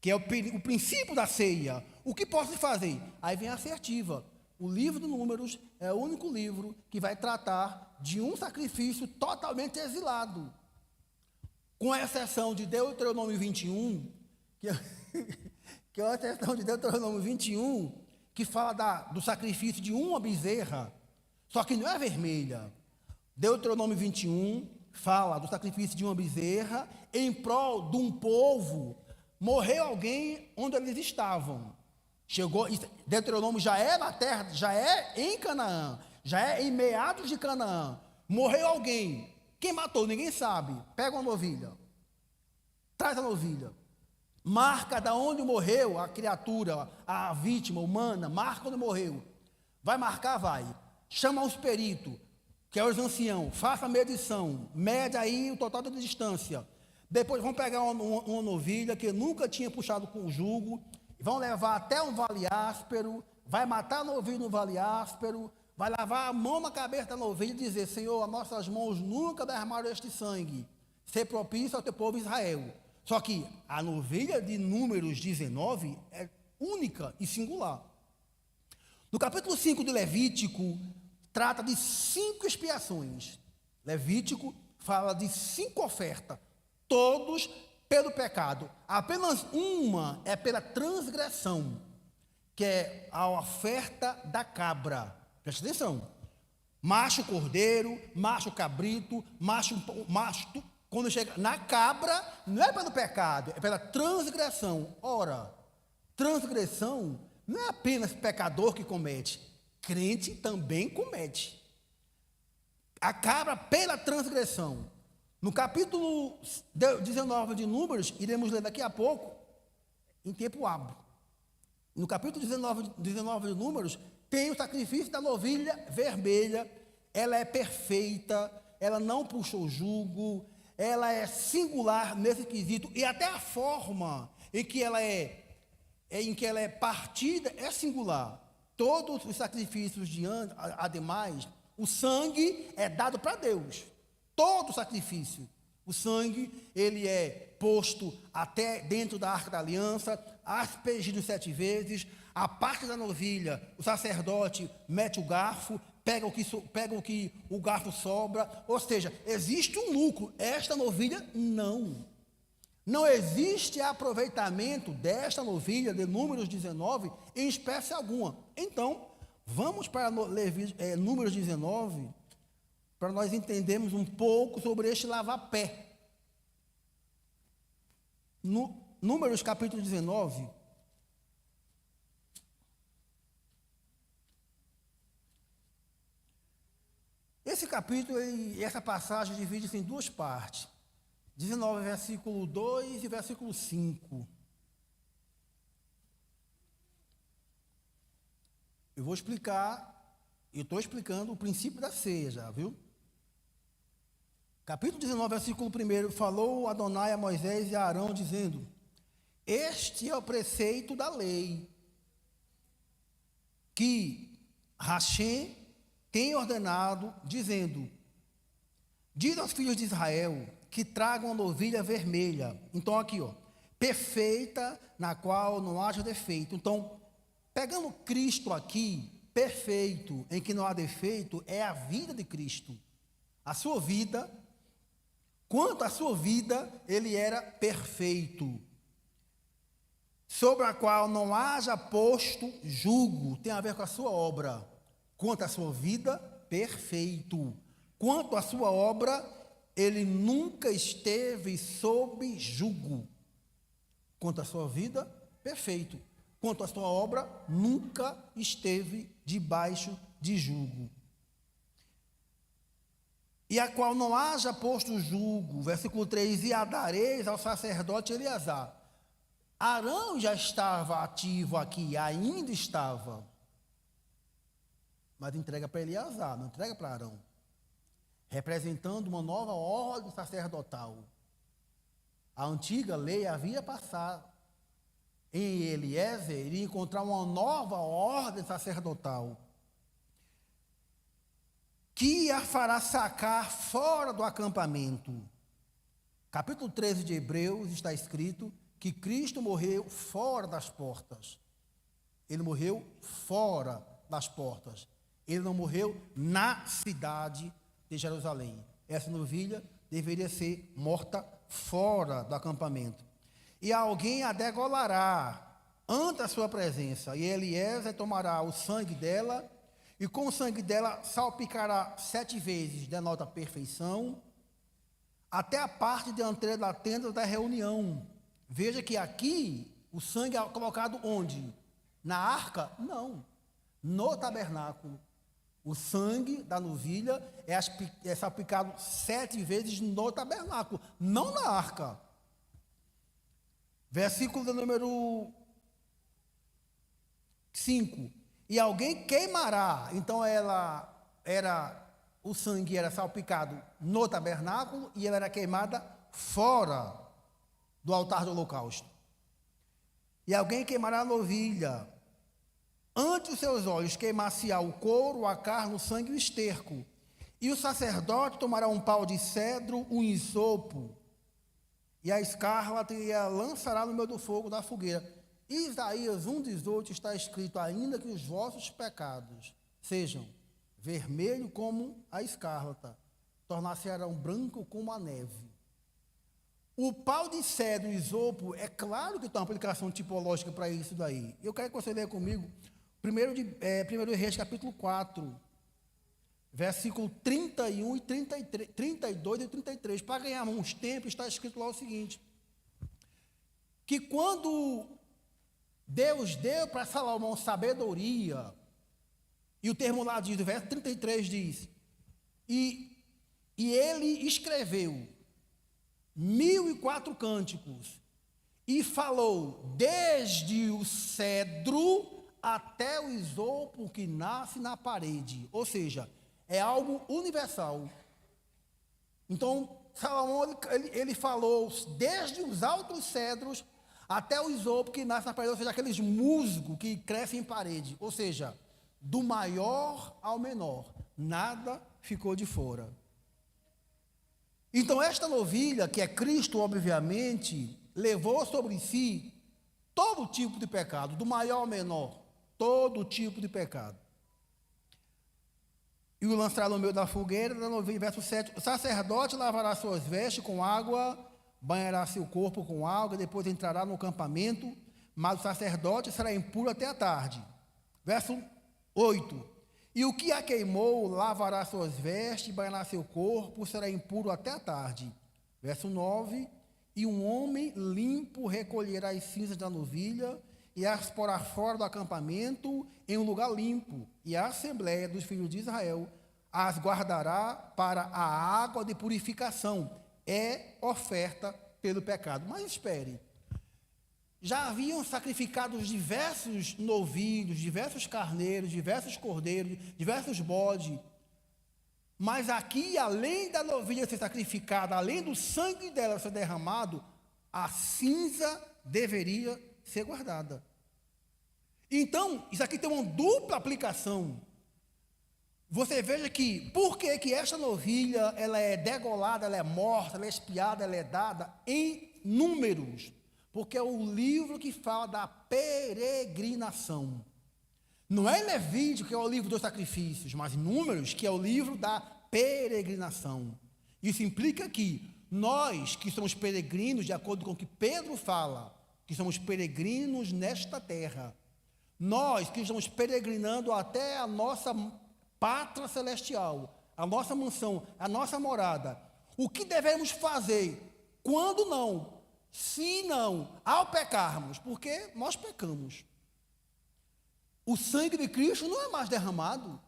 Speaker 4: Que é o princípio da ceia. O que posso fazer? Aí vem a assertiva. O livro de Números é o único livro que vai tratar de um sacrifício totalmente exilado. Com exceção de Deuteronômio 21, que é uma exceção de Deuteronômio 21, que fala do sacrifício de uma bezerra, só que não é vermelha. Deuteronômio 21 fala do sacrifício de uma bezerra em prol de um povo. Morreu alguém onde eles estavam. Chegou, Deuteronômio já é na terra, já é em Canaã, já é em meados de Canaã. Morreu alguém. Quem matou? Ninguém sabe. Pega uma novilha. Traz a novilha. Marca de onde morreu a criatura, a vítima humana, marca onde morreu. Vai marcar, vai. Chama os peritos, que é os anciãos, faça a medição, mede aí o total da distância. Depois vão pegar uma novilha que nunca tinha puxado com o jugo, vão levar até um vale áspero, vai matar a novilha no vale áspero, vai lavar a mão na cabeça da novilha e dizer, Senhor, as nossas mãos nunca derramaram este sangue, ser propício ao teu povo Israel. Só que a novilha de Números 19 é única e singular. No capítulo 5 de Levítico, trata de 5 expiações. Levítico fala de 5 ofertas, todos pelo pecado. Apenas uma é pela transgressão, que é a oferta da cabra. Presta atenção. Macho cordeiro, macho cabrito, macho. Quando chega na cabra, não é pelo pecado, é pela transgressão. Ora, transgressão não é apenas pecador que comete, crente também comete. A cabra pela transgressão. No capítulo 19 de Números, iremos ler daqui a pouco, em tempo hábil. No capítulo 19 de Números, tem o sacrifício da novilha vermelha. Ela é perfeita, ela não puxou jugo, ela é singular nesse quesito, e até a forma em que ela é partida é singular. Todos os sacrifícios ademais, o sangue é dado para Deus. Todo sacrifício, o sangue, ele é posto até dentro da Arca da Aliança, aspergido 7 vezes. A parte da novilha, o sacerdote mete o garfo, pega o que o garfo sobra, ou seja, existe um lucro. Esta novilha, não. Não existe aproveitamento desta novilha de Números 19 em espécie alguma. Então, vamos para Números 19, para nós entendermos um pouco sobre este lavar-pé. Números capítulo 19. Esse capítulo e essa passagem divide-se em 2 partes. 19, versículo 2 e versículo 5. Eu vou explicar, eu estou explicando o princípio da ceia já, viu? Capítulo 19, versículo 1, falou Adonai a Moisés e a Arão, dizendo: este é o preceito da lei, que Hashem tem ordenado, dizendo: diz aos filhos de Israel que tragam uma novilha vermelha. Então aqui, ó, perfeita, na qual não haja defeito. Então, pegando Cristo aqui, perfeito, em que não há defeito, é a vida de Cristo. A sua vida, quanto à sua vida, ele era perfeito, sobre a qual não haja posto julgo, tem a ver com a sua obra. Quanto à sua vida, perfeito. Quanto à sua obra, ele nunca esteve sob julgo. Quanto à sua vida, perfeito. Quanto à sua obra, nunca esteve debaixo de julgo. E a qual não haja posto julgo, versículo 3, e a dareis ao sacerdote Eleazar. Arão já estava ativo aqui, ainda estava. Mas entrega para Eleazar, não entrega para Arão. Representando uma nova ordem sacerdotal. A antiga lei havia passado. Em Eliezer, iria encontrar uma nova ordem sacerdotal, que a fará sacar fora do acampamento. Capítulo 13 de Hebreus está escrito que Cristo morreu fora das portas. Ele morreu fora das portas. Ele não morreu na cidade de Jerusalém. Essa novilha deveria ser morta fora do acampamento. E alguém a degolará ante a sua presença. E Eliezer tomará o sangue dela, e com o sangue dela salpicará 7 vezes, denota perfeição, até a parte dianteira da tenda da reunião. Veja que aqui o sangue é colocado onde? Na arca? Não, no tabernáculo. O sangue da novilha é salpicado 7 vezes no tabernáculo, não na arca. Versículo de número 5. E alguém queimará. Então o sangue era salpicado no tabernáculo e ela era queimada fora do altar do holocausto. E alguém queimará a novilha. Ante os seus olhos queimar-se-á o couro, a carne, o sangue e o esterco. E o sacerdote tomará um pau de cedro, um hisopo, e a escárlata e a lançará no meio do fogo da fogueira. Isaías 1,18 está escrito: ainda que os vossos pecados sejam vermelho como a escárlata, tornar-se-ão branco como a neve. O pau de cedro e isopo, é claro que tem uma aplicação tipológica para isso daí. Eu quero que você leia comigo 1 Reis, capítulo 4, versículo 31 e 33, 32 e 33. Para ganhar uns tempos, está escrito lá o seguinte: que quando Deus deu para Salomão sabedoria, e o termo lá diz, o verso 33 diz, e ele escreveu 1004 cânticos, e falou desde o cedro até o isopo que nasce na parede. Ou seja, é algo universal. Então, Salomão, ele falou desde os altos cedros até o isopo que nasce na parede, ou seja, aqueles musgos que crescem em parede. Ou seja, do maior ao menor, nada ficou de fora. Então, esta novilha, que é Cristo, obviamente, levou sobre si todo tipo de pecado, do maior ao menor, todo tipo de pecado. E o lançará no meio da fogueira, da novilha, verso 7, o sacerdote lavará suas vestes com água, banhará seu corpo com água, depois entrará no acampamento, mas o sacerdote será impuro até a tarde. Verso 8, e o que a queimou, lavará suas vestes, banhará seu corpo, será impuro até a tarde. Verso 9, e um homem limpo recolherá as cinzas da novilha, e as porá fora do acampamento em um lugar limpo, e a assembleia dos filhos de Israel as guardará para a água de purificação. É oferta pelo pecado. Mas espere, já haviam sacrificado diversos novilhos, diversos carneiros, diversos cordeiros, diversos bodes. Mas aqui, além da novilha ser sacrificada, além do sangue dela ser derramado, a cinza deveria ser guardada. Então, isso aqui tem uma dupla aplicação. Você veja que, por que esta novilha, ela é degolada, ela é morta, ela é expiada, ela é dada em números? Porque é o livro que fala da peregrinação. Não é em Levítico, que é o livro dos sacrifícios, mas em Números, que é o livro da peregrinação. Isso implica que nós, que somos peregrinos, de acordo com o que Pedro fala, que somos peregrinos nesta terra, nós que estamos peregrinando até a nossa pátria celestial, a nossa mansão, a nossa morada, o que devemos fazer? Quando não? Se não, ao pecarmos, porque nós pecamos. O sangue de Cristo não é mais derramado,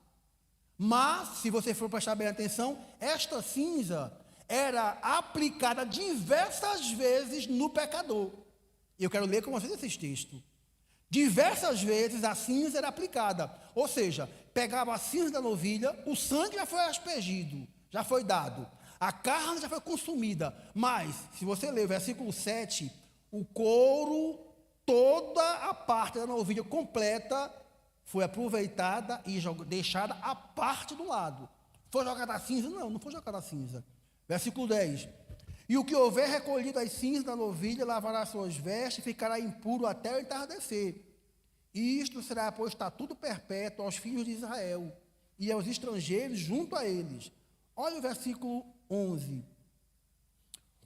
Speaker 4: mas, se você for prestar bem atenção, esta cinza era aplicada diversas vezes no pecador. Eu quero ler com vocês esses textos. Diversas vezes a cinza era aplicada, ou seja, pegava a cinza da novilha, o sangue já foi aspergido, já foi dado, a carne já foi consumida, mas, se você ler o versículo 7, o couro, toda a parte da novilha completa, foi aproveitada e deixada à parte do lado. Foi jogada a cinza? Não, não foi jogada a cinza. Versículo 10. E o que houver recolhido as cinzas da novilha, lavará suas vestes e ficará impuro até o entardecer. E isto será por estatuto perpétuo aos filhos de Israel e aos estrangeiros junto a eles. Olha o versículo 11.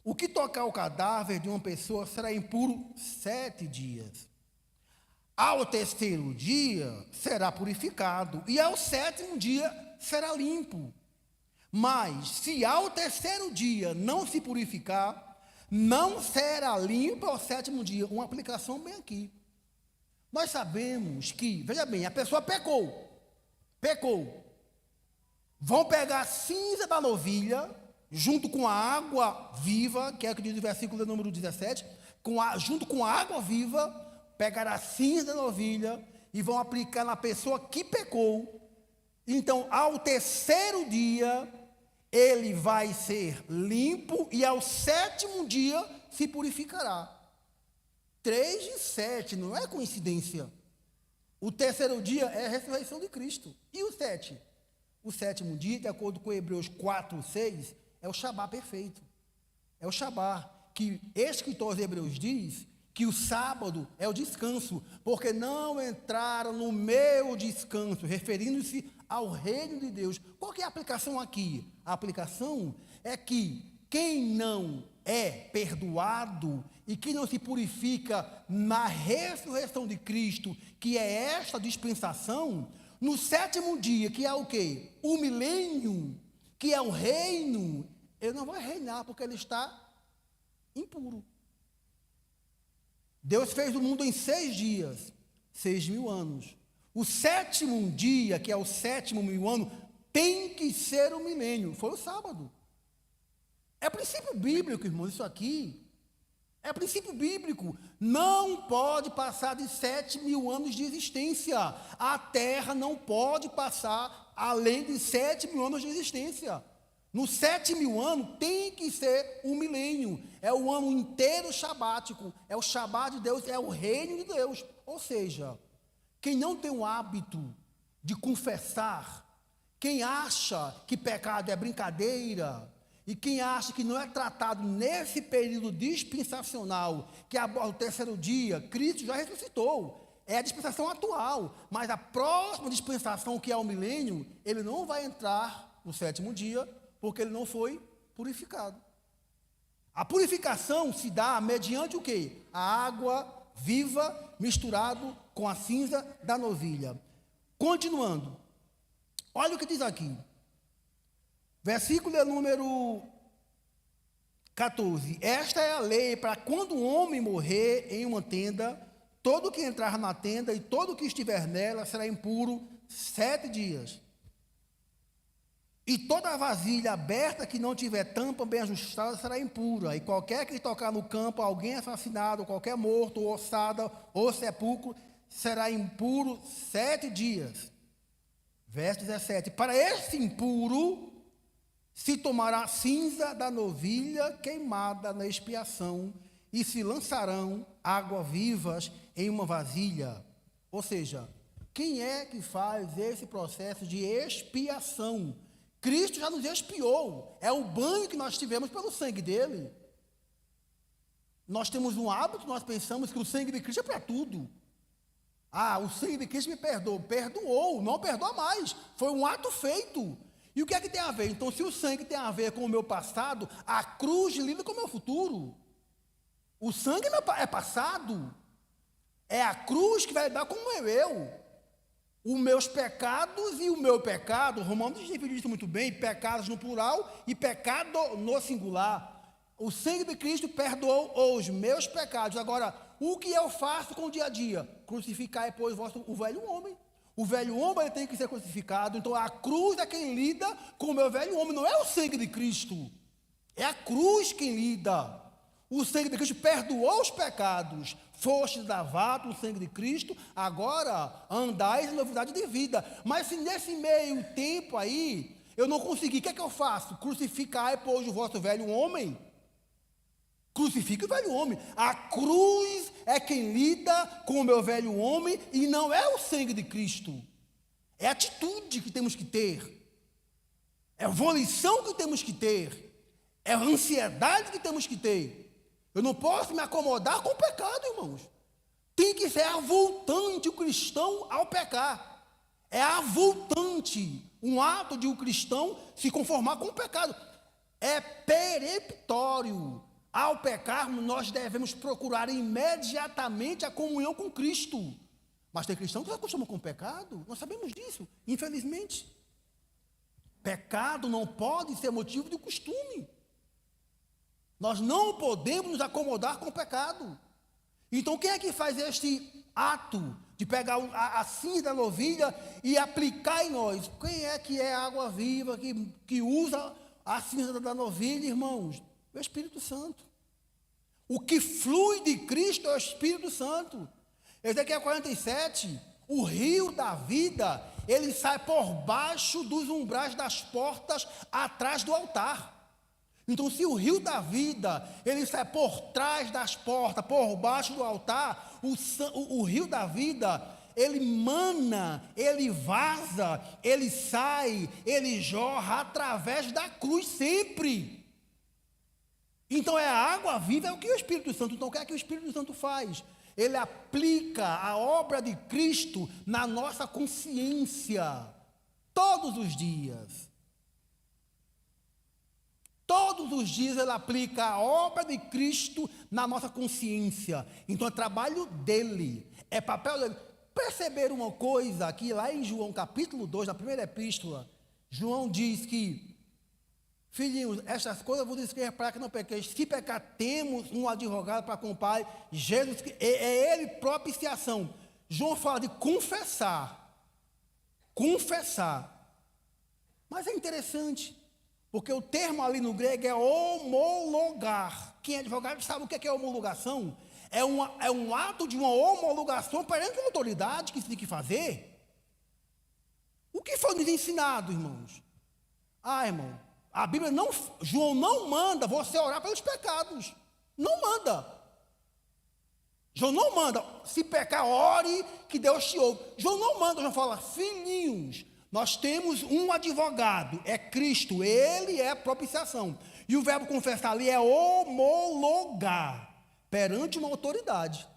Speaker 4: O que tocar o cadáver de uma pessoa será impuro 7 dias. Ao terceiro dia será purificado, e ao 7º dia será limpo. Mas, se ao terceiro dia não se purificar, não será limpo ao 7º dia. Uma aplicação bem aqui. Nós sabemos que, veja bem, a pessoa pecou. Vão pegar a cinza da novilha, junto com a água viva, que é o que diz o versículo número 17, junto com a água viva, pegar a cinza da novilha e vão aplicar na pessoa que pecou. Então, ao terceiro dia, ele vai ser limpo e ao 7º dia se purificará. 3 de 7, não é coincidência. O terceiro dia é a ressurreição de Cristo. E o 7? O 7º dia, de acordo com Hebreus 4, 6, é o Shabá perfeito. É o Shabá, que este escritor aos Hebreus diz que o sábado é o descanso, porque não entraram no meu descanso, referindo-se ao reino de Deus. Qual que é a aplicação aqui? A aplicação é que quem não é perdoado e que não se purifica na ressurreição de Cristo, que é esta dispensação, no 7º dia, que é o quê? O milênio, que é o reino, ele não vai reinar porque ele está impuro. Deus fez o mundo em 6 dias, 6.000 anos. O 7º dia, que é o 7º mil ano, tem que ser o milênio. Foi o sábado. É princípio bíblico, irmãos, isso aqui. É princípio bíblico. Não pode passar de 7.000 anos de existência. A terra não pode passar além de 7.000 anos de existência. No 7.000 ano tem que ser um milênio. É o ano inteiro sabático. É o Shabá de Deus, é o reino de Deus. Ou seja, quem não tem o hábito de confessar, quem acha que pecado é brincadeira, e quem acha que não é tratado nesse período dispensacional, que aborda o terceiro dia, Cristo já ressuscitou. É a dispensação atual. Mas a próxima dispensação, que é o milênio, ele não vai entrar no 7º dia, porque ele não foi purificado. A purificação se dá mediante o quê? A água viva misturado com a cinza da novilha. Continuando. Olha o que diz aqui. Versículo número 14. Esta é a lei para quando um homem morrer em uma tenda, todo que entrar na tenda e todo que estiver nela será impuro 7 dias. E toda vasilha aberta que não tiver tampa bem ajustada será impura. E qualquer que tocar no campo alguém assassinado, qualquer morto, ou ossada, ou sepulcro, será impuro 7 dias. Verso 17. Para esse impuro se tomará cinza da novilha queimada na expiação, e se lançarão água vivas em uma vasilha. Ou seja, quem é que faz esse processo de expiação? Cristo já nos expiou. É o banho que nós tivemos pelo sangue dele. Nós temos um hábito, nós pensamos que o sangue de Cristo é para tudo. Ah, o sangue de Cristo me perdoou. Perdoou, não perdoa mais. Foi um ato feito. E o que é que tem a ver? Então, se o sangue tem a ver com o meu passado, a cruz lida com o meu futuro. O sangue é passado. É a cruz que vai lidar com o meu eu. Os meus pecados e o meu pecado, Romanos dividiu isso muito bem, pecados no plural e pecado no singular. O sangue de Cristo perdoou os meus pecados. Agora, o que eu faço com o dia a dia? Crucificar, pois, o velho homem. O velho homem ele tem que ser crucificado. Então, a cruz é quem lida com o meu velho homem, não é o sangue de Cristo. É a cruz quem lida. O sangue de Cristo perdoou os pecados. Fostes lavados no sangue de Cristo, agora andais em novidade de vida. Mas se nesse meio tempo aí, eu não consegui, o que é que eu faço? Crucificai, pois, o vosso velho homem. Crucifique o velho homem. A cruz é quem lida com o meu velho homem e não é o sangue de Cristo. É a atitude que temos que ter. É a volição que temos que ter. É a ansiedade que temos que ter. Eu não posso me acomodar com o pecado, irmãos. Tem que ser avultante o cristão ao pecar. É avultante um ato de um cristão se conformar com o pecado. É peremptório. Ao pecarmos, nós devemos procurar imediatamente a comunhão com Cristo. Mas tem cristão que se acostuma com o pecado. Nós sabemos disso, infelizmente. Pecado não pode ser motivo de costume. Nós não podemos nos acomodar com o pecado. Então, quem é que faz este ato de pegar a cinza da novilha e aplicar em nós? Quem é que é a água viva que usa a cinza da novilha, irmãos? O Espírito Santo. O que flui de Cristo é o Espírito Santo. Ezequiel 47, o rio da vida, ele sai por baixo dos umbrais das portas, atrás do altar. Então, se o rio da vida, ele sai por trás das portas, por baixo do altar, o rio da vida, ele mana, ele vaza, ele sai, ele jorra através da cruz sempre. Então, é a água viva, é o que o Espírito Santo, então o que é que o Espírito Santo faz? Ele aplica a obra de Cristo na nossa consciência, todos os dias. Todos os dias ele aplica a obra de Cristo na nossa consciência. Então é trabalho dele, é papel dele. Perceberam uma coisa aqui, lá em João capítulo 2, na primeira epístola, João diz que, filhinhos, estas coisas eu vos escrever para que não pequeis. Se pecar, temos um advogado para com o Pai, Jesus, é ele propiciação. João fala de confessar. Confessar. Mas é interessante. Porque o termo ali no grego é homologar. Quem é advogado sabe o que é homologação? É um ato de uma homologação perante uma autoridade que se tem que fazer. O que foi nos ensinado, irmãos? Irmão, a Bíblia não, João não manda você orar pelos pecados. Não manda. João não manda, se pecar, ore que Deus te ouve. João não manda, João fala, filhinhos, nós temos um advogado, é Cristo, ele é a propiciação. E o verbo confessar ali é homologar, perante uma autoridade.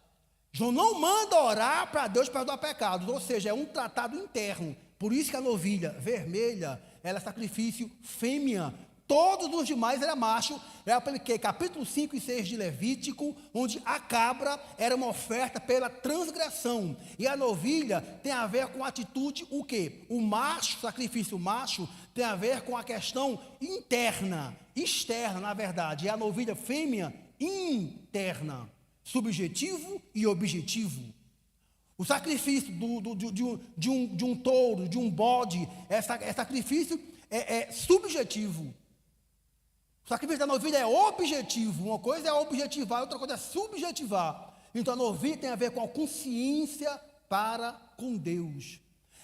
Speaker 4: João não manda orar para Deus perdoar pecados, ou seja, é um tratado interno. Por isso que a novilha vermelha, ela é sacrifício fêmea. Todos os demais era macho. Eu apliquei capítulo 5 e 6 de Levítico, onde a cabra era uma oferta pela transgressão. E a novilha tem a ver com a atitude, o quê? O macho, sacrifício macho, tem a ver com a questão interna, externa, na verdade. E a novilha fêmea, interna, subjetivo e objetivo. O sacrifício de um touro, de um bode, é sacrifício é subjetivo. O sacrifício da novilha é objetivo. Uma coisa é objetivar, outra coisa é subjetivar. Então a novilha tem a ver com a consciência para com Deus.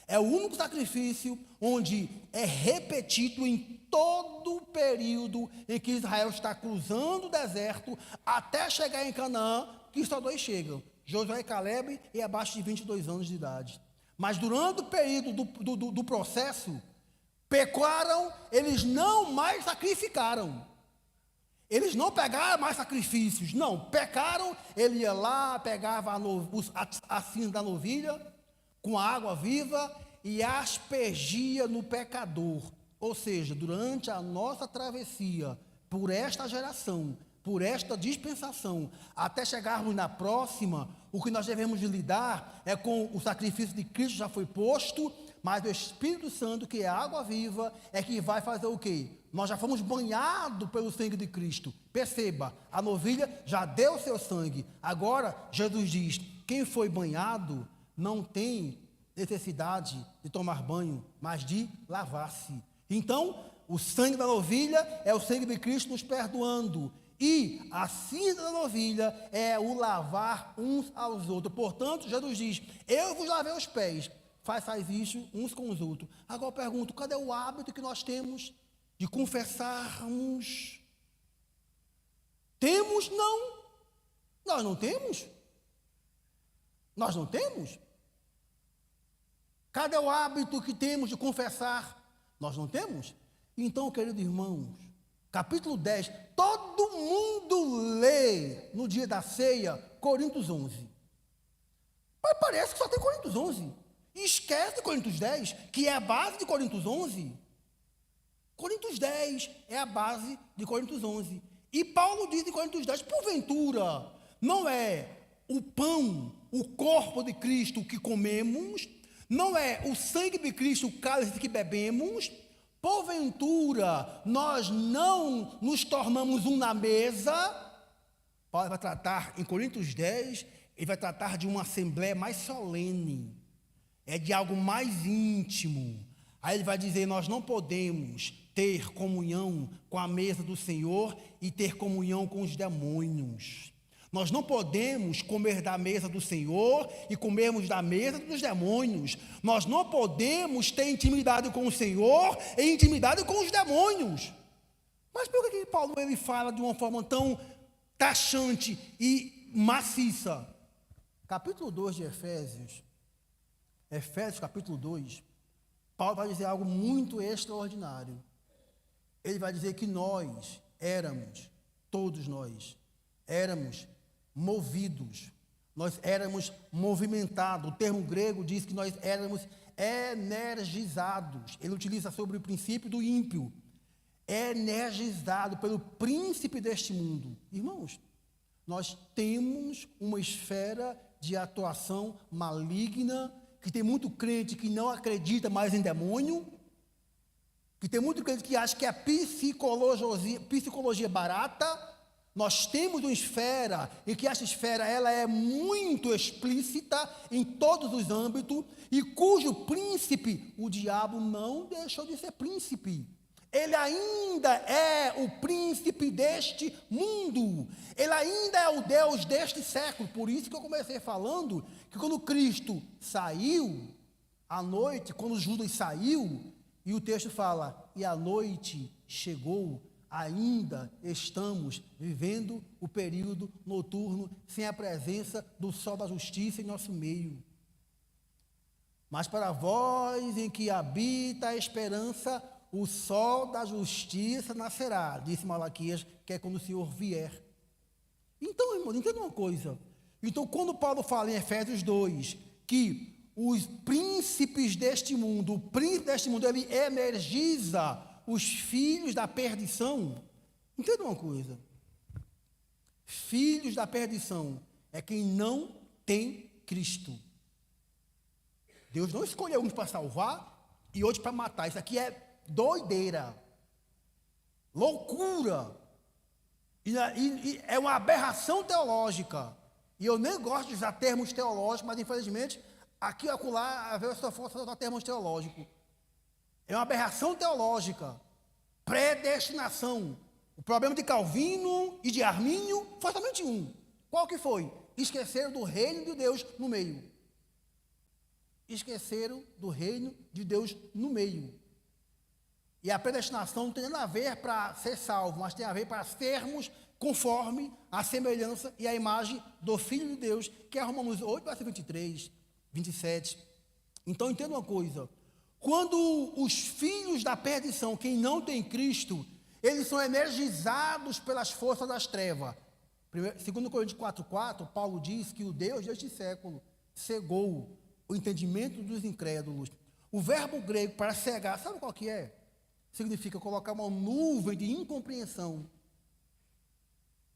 Speaker 4: É o único sacrifício onde é repetido em todo o período em que Israel está cruzando o deserto até chegar em Canaã, que só dois chegam, Josué e Caleb, e abaixo de 22 anos de idade. Mas durante o período do processo, pecaram, eles não mais sacrificaram. Eles não pegaram mais sacrifícios, não, pecaram, ele ia lá, pegava a cinza da novilha, com a água viva, e aspergia no pecador. Ou seja, durante a nossa travessia, por esta geração, por esta dispensação, até chegarmos na próxima, o que nós devemos de lidar é com o sacrifício de Cristo já foi posto, mas o Espírito Santo, que é a água viva, é que vai fazer o quê? Nós já fomos banhados pelo sangue de Cristo. Perceba, a novilha já deu seu sangue. Agora, Jesus diz, quem foi banhado não tem necessidade de tomar banho, mas de lavar-se. Então, o sangue da novilha é o sangue de Cristo nos perdoando. E a cinza da novilha é o lavar uns aos outros. Portanto, Jesus diz, eu vos lavei os pés, façais isso uns com os outros. Agora eu pergunto, cadê o hábito que nós temos de confessarmos? Temos? Não. Nós não temos. Nós não temos. Cadê o hábito que temos de confessar? Nós não temos. Então, queridos irmãos, capítulo 10, todo mundo lê no dia da ceia, Coríntios 11. Mas parece que só tem Coríntios 11. E esquece Coríntios 10, que é a base de Coríntios 11. Coríntios 10 é a base de Coríntios 11. E Paulo diz em Coríntios 10, porventura, não é o pão, o corpo de Cristo que comemos, não é o sangue de Cristo, o cálice que bebemos, porventura, nós não nos tornamos um na mesa. Paulo vai tratar, em Coríntios 10, ele vai tratar de uma assembleia mais solene, é de algo mais íntimo. Aí ele vai dizer, nós não podemos ter comunhão com a mesa do Senhor e ter comunhão com os demônios. Nós não podemos comer da mesa do Senhor e comermos da mesa dos demônios. Nós não podemos ter intimidade com o Senhor e intimidade com os demônios. Mas por que Paulo ele fala de uma forma tão taxante e maciça? Capítulo 2 de Efésios, capítulo 2, Paulo vai dizer algo muito extraordinário. Ele vai dizer que todos nós éramos movidos, nós éramos movimentados. O termo grego diz que nós éramos energizados. Ele utiliza sobre o princípio do ímpio, energizado pelo príncipe deste mundo. Irmãos, nós temos uma esfera de atuação maligna, que tem muito crente que não acredita mais em demônio, que tem muito crente que acha que é psicologia barata. Nós temos uma esfera, e que essa esfera ela é muito explícita em todos os âmbitos, e cujo príncipe, o diabo não deixou de ser príncipe. Ele ainda é o príncipe deste mundo. Ele ainda é o Deus deste século. Por isso que eu comecei falando que quando Cristo saiu, à noite, quando Judas saiu, e o texto fala, e a noite chegou, ainda estamos vivendo o período noturno sem a presença do sol da justiça em nosso meio. Mas para vós em que habita a esperança, o sol da justiça nascerá, disse Malaquias, que é quando o Senhor vier. Então, irmão, entenda uma coisa. Então, quando Paulo fala em Efésios 2, que os príncipes deste mundo, o príncipe deste mundo, ele energiza os filhos da perdição. Entenda uma coisa. Filhos da perdição é quem não tem Cristo. Deus não escolheu uns para salvar e outros para matar. Isso aqui é doideira, loucura, e é uma aberração teológica. E eu nem gosto de usar termos teológicos, mas infelizmente aqui e acolá, a ver se eu fosse usar termos teológicos. É uma aberração teológica. Predestinação. O problema de Calvino e de Armínio foi somente um. Qual que foi? Esqueceram do reino de Deus no meio. Esqueceram do reino de Deus no meio. E a predestinação não tem nada a ver para ser salvo, mas tem a ver para sermos conforme a semelhança e a imagem do Filho de Deus, que é Romanos 8, versículo 23, 27. Então entenda uma coisa, quando os filhos da perdição, quem não tem Cristo, eles são energizados pelas forças das trevas. 2 Coríntios 4,4, Paulo diz que o Deus deste século cegou o entendimento dos incrédulos. O verbo grego para cegar, sabe qual que é? Significa colocar uma nuvem de incompreensão.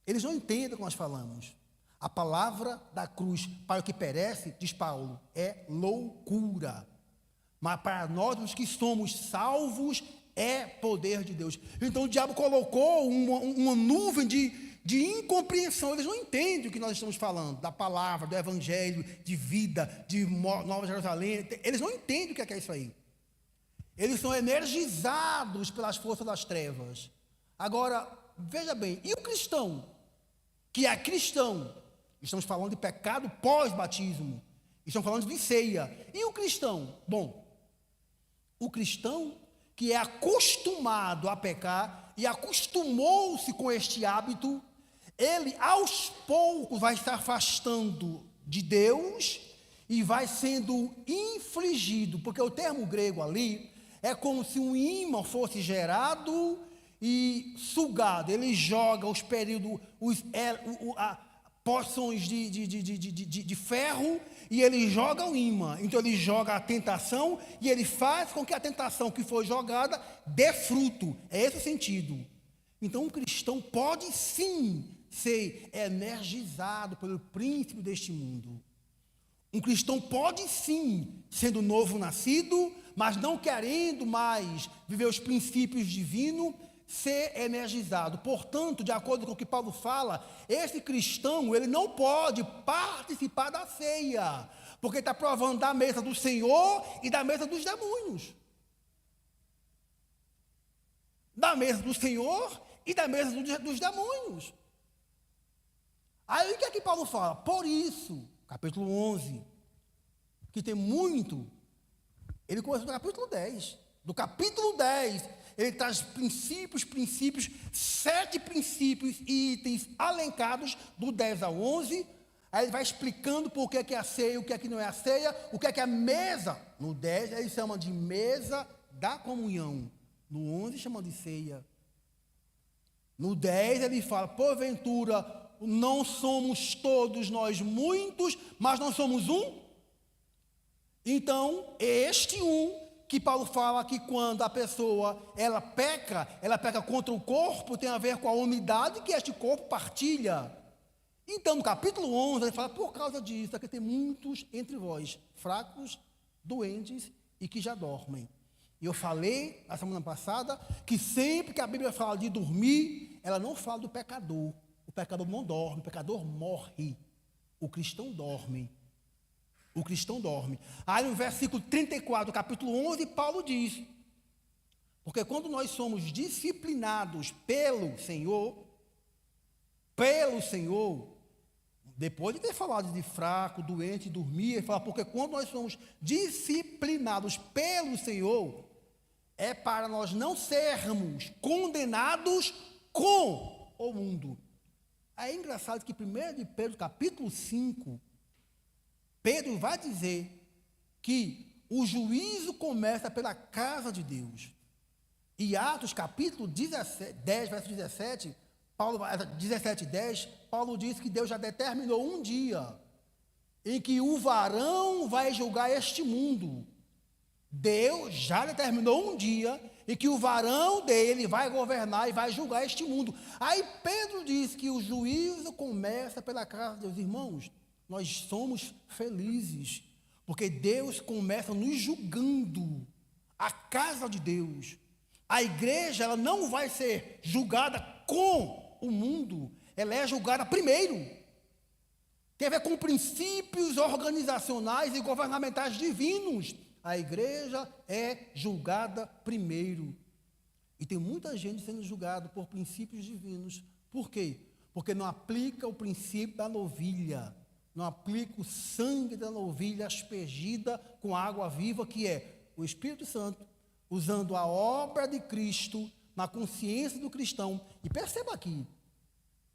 Speaker 4: Eles não entendem o que nós falamos. A palavra da cruz para o que perece, diz Paulo, é loucura. Mas para nós, os que somos salvos, é poder de Deus. Então o diabo colocou uma nuvem de incompreensão. Eles não entendem o que nós estamos falando, da palavra, do evangelho, de vida, de Nova Jerusalém. Eles não entendem o que é isso aí. Eles são energizados pelas forças das trevas. Agora, veja bem, e o cristão? Que é cristão. Estamos falando de pecado pós-batismo. Estamos falando de ceia. E o cristão? Bom, o cristão que é acostumado a pecar e acostumou-se com este hábito, ele aos poucos vai se afastando de Deus e vai sendo infligido, porque o termo grego ali é como se um ímã fosse gerado e sugado. Ele joga os períodos, porções de ferro e ele joga o ímã. Então ele joga a tentação e ele faz com que a tentação que foi jogada dê fruto. É esse o sentido. Então um cristão pode sim ser energizado pelo príncipe deste mundo. Um cristão pode sim, sendo novo nascido, mas não querendo mais viver os princípios divinos, ser energizado. Portanto, de acordo com o que Paulo fala, esse cristão, ele não pode participar da ceia, porque está provando da mesa do Senhor e da mesa dos demônios. Da mesa do Senhor e da mesa dos demônios. Aí o que é que Paulo fala? Por isso, capítulo 11, que tem muito, ele começou no capítulo 10. Do capítulo 10, ele traz princípios, 7 princípios e itens alencados do 10 ao 11. Aí ele vai explicando por que é a ceia, o que é que não é a ceia, o que é a mesa. No 10, ele chama de mesa da comunhão. No 11, chama de ceia. No 10, ele fala, porventura, não somos todos nós muitos, mas nós somos um. Então, este um, que Paulo fala que quando a pessoa, ela peca contra o corpo, tem a ver com a unidade que este corpo partilha. Então, no capítulo 11, ele fala, por causa disso, é que tem muitos entre vós, fracos, doentes e que já dormem. E eu falei, na semana passada, que sempre que a Bíblia fala de dormir, ela não fala do pecador. O pecador não dorme, o pecador morre. O cristão dorme. O cristão dorme. Aí no versículo 34 do capítulo 11, Paulo diz, porque quando nós somos disciplinados pelo Senhor, depois de ter falado de fraco, doente, dormir, ele fala, porque quando nós somos disciplinados pelo Senhor, é para nós não sermos condenados com o mundo. Aí é engraçado que 1 de Pedro, capítulo 5, Pedro vai dizer que o juízo começa pela casa de Deus. E Atos, capítulo 10, verso 17, 17:10, Paulo diz que Deus já determinou um dia em que o varão vai julgar este mundo. Deus já determinou um dia em que o varão dele vai governar e vai julgar este mundo. Aí Pedro diz que o juízo começa pela casa de Deus. Irmãos, nós somos felizes, porque Deus começa nos julgando. A casa de Deus, a igreja, ela não vai ser julgada com o mundo, ela é julgada primeiro. Tem a ver com princípios organizacionais e governamentais divinos. A igreja é julgada primeiro. E tem muita gente sendo julgada por princípios divinos. Por quê? Porque não aplica o princípio da novilha. Não aplica o sangue da novilha aspergida com água viva, que é o Espírito Santo, usando a obra de Cristo na consciência do cristão. E perceba aqui,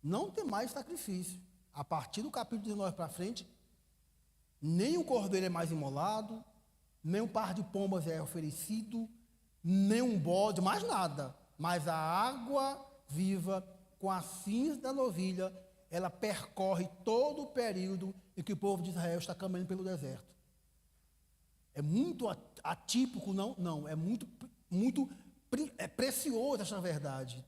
Speaker 4: não tem mais sacrifício. A partir do capítulo 19 para frente, nem o cordeiro é mais imolado, nem um par de pombas é oferecido, nem um bode, mais nada. Mas a água viva, com a cinza da novilha, ela percorre todo o período em que o povo de Israel está caminhando pelo deserto. É muito atípico, não, é muito precioso essa verdade.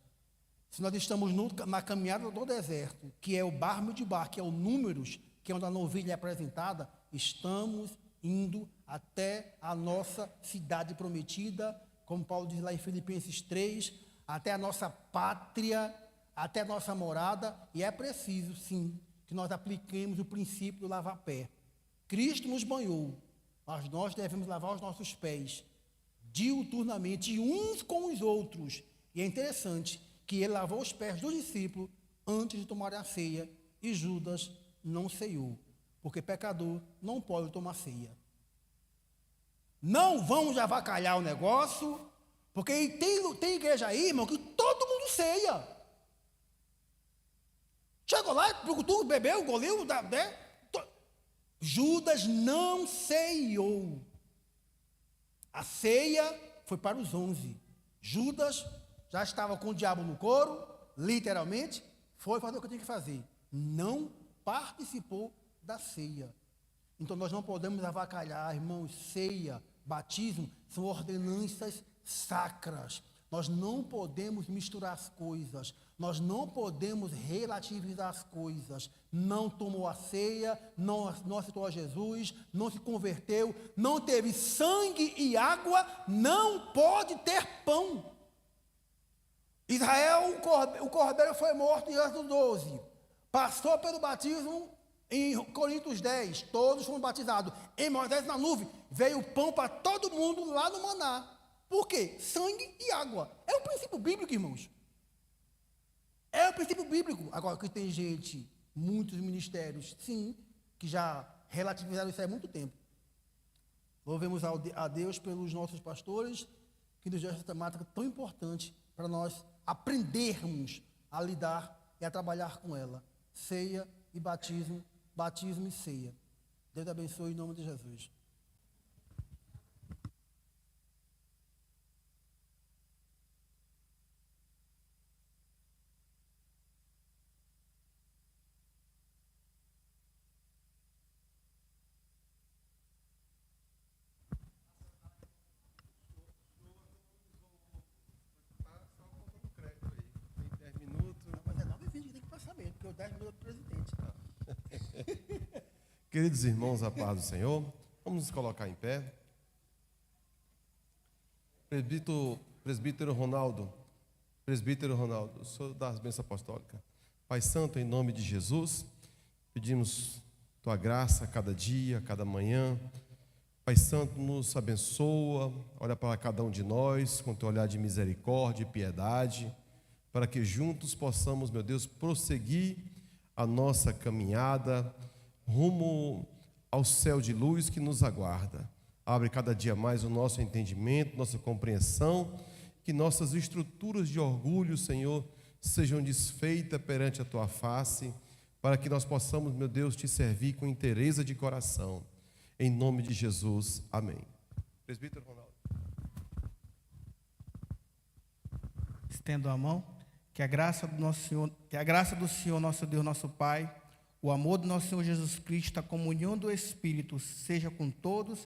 Speaker 4: Se nós estamos na caminhada do deserto, que é o Bar Midbar, que é o Números, que é onde a novilha é apresentada, estamos indo até a nossa cidade prometida, como Paulo diz lá em Filipenses 3, até a nossa pátria, até a nossa morada, e é preciso, sim, que nós apliquemos o princípio do lavar-pé. Cristo nos banhou, mas nós devemos lavar os nossos pés diuturnamente, uns com os outros. E é interessante que ele lavou os pés dos discípulos antes de tomar a ceia, e Judas não ceiou, porque pecador não pode tomar ceia. Não vamos avacalhar o negócio, porque tem igreja aí, irmão, que todo mundo ceia. Chegou lá, tudo bebeu, engoliu, né? Judas não ceiou. A ceia foi para os 11. Judas já estava com o diabo no couro, literalmente, foi fazer o que tinha que fazer. Não participou da ceia. Então nós não podemos avacalhar, irmãos. Ceia, batismo são ordenanças sacras. Nós não podemos misturar as coisas. Nós não podemos relativizar as coisas. Não tomou a ceia, não aceitou a Jesus, não se converteu, não teve sangue e água, não pode ter pão. Israel, o cordeiro foi morto em Êxodo 12. Passou pelo batismo em Coríntios 10. Todos foram batizados. Em Moisés na nuvem veio o pão para todo mundo lá no maná. Por quê? Sangue e água. É um princípio bíblico, irmãos. É um princípio bíblico. Agora, que tem gente, muitos ministérios, sim, que já relativizaram isso há muito tempo. Louvemos a Deus pelos nossos pastores, que nos deu essa temática tão importante para nós aprendermos a lidar e a trabalhar com ela. Ceia e batismo, batismo e ceia. Deus abençoe em nome de Jesus. Porque o 10 minutos do presidente.
Speaker 5: Queridos irmãos, a paz do Senhor, vamos nos colocar em pé. Presbítero Ronaldo, o Senhor das bênçãos apostólicas. Pai Santo, em nome de Jesus, pedimos Tua graça a cada dia, a cada manhã. Pai Santo, nos abençoa, olha para cada um de nós com Teu olhar de misericórdia e piedade, para que juntos possamos, meu Deus, prosseguir a nossa caminhada rumo ao céu de luz que nos aguarda. Abre cada dia mais o nosso entendimento, nossa compreensão, que nossas estruturas de orgulho, Senhor, sejam desfeitas perante a Tua face, para que nós possamos, meu Deus, Te servir com inteireza de coração. Em nome de Jesus, amém. Presbítero Ronaldo.
Speaker 6: Estendo a mão. Que a graça do Senhor, nosso Deus, nosso Pai, o amor do nosso Senhor Jesus Cristo, a comunhão do Espírito seja com todos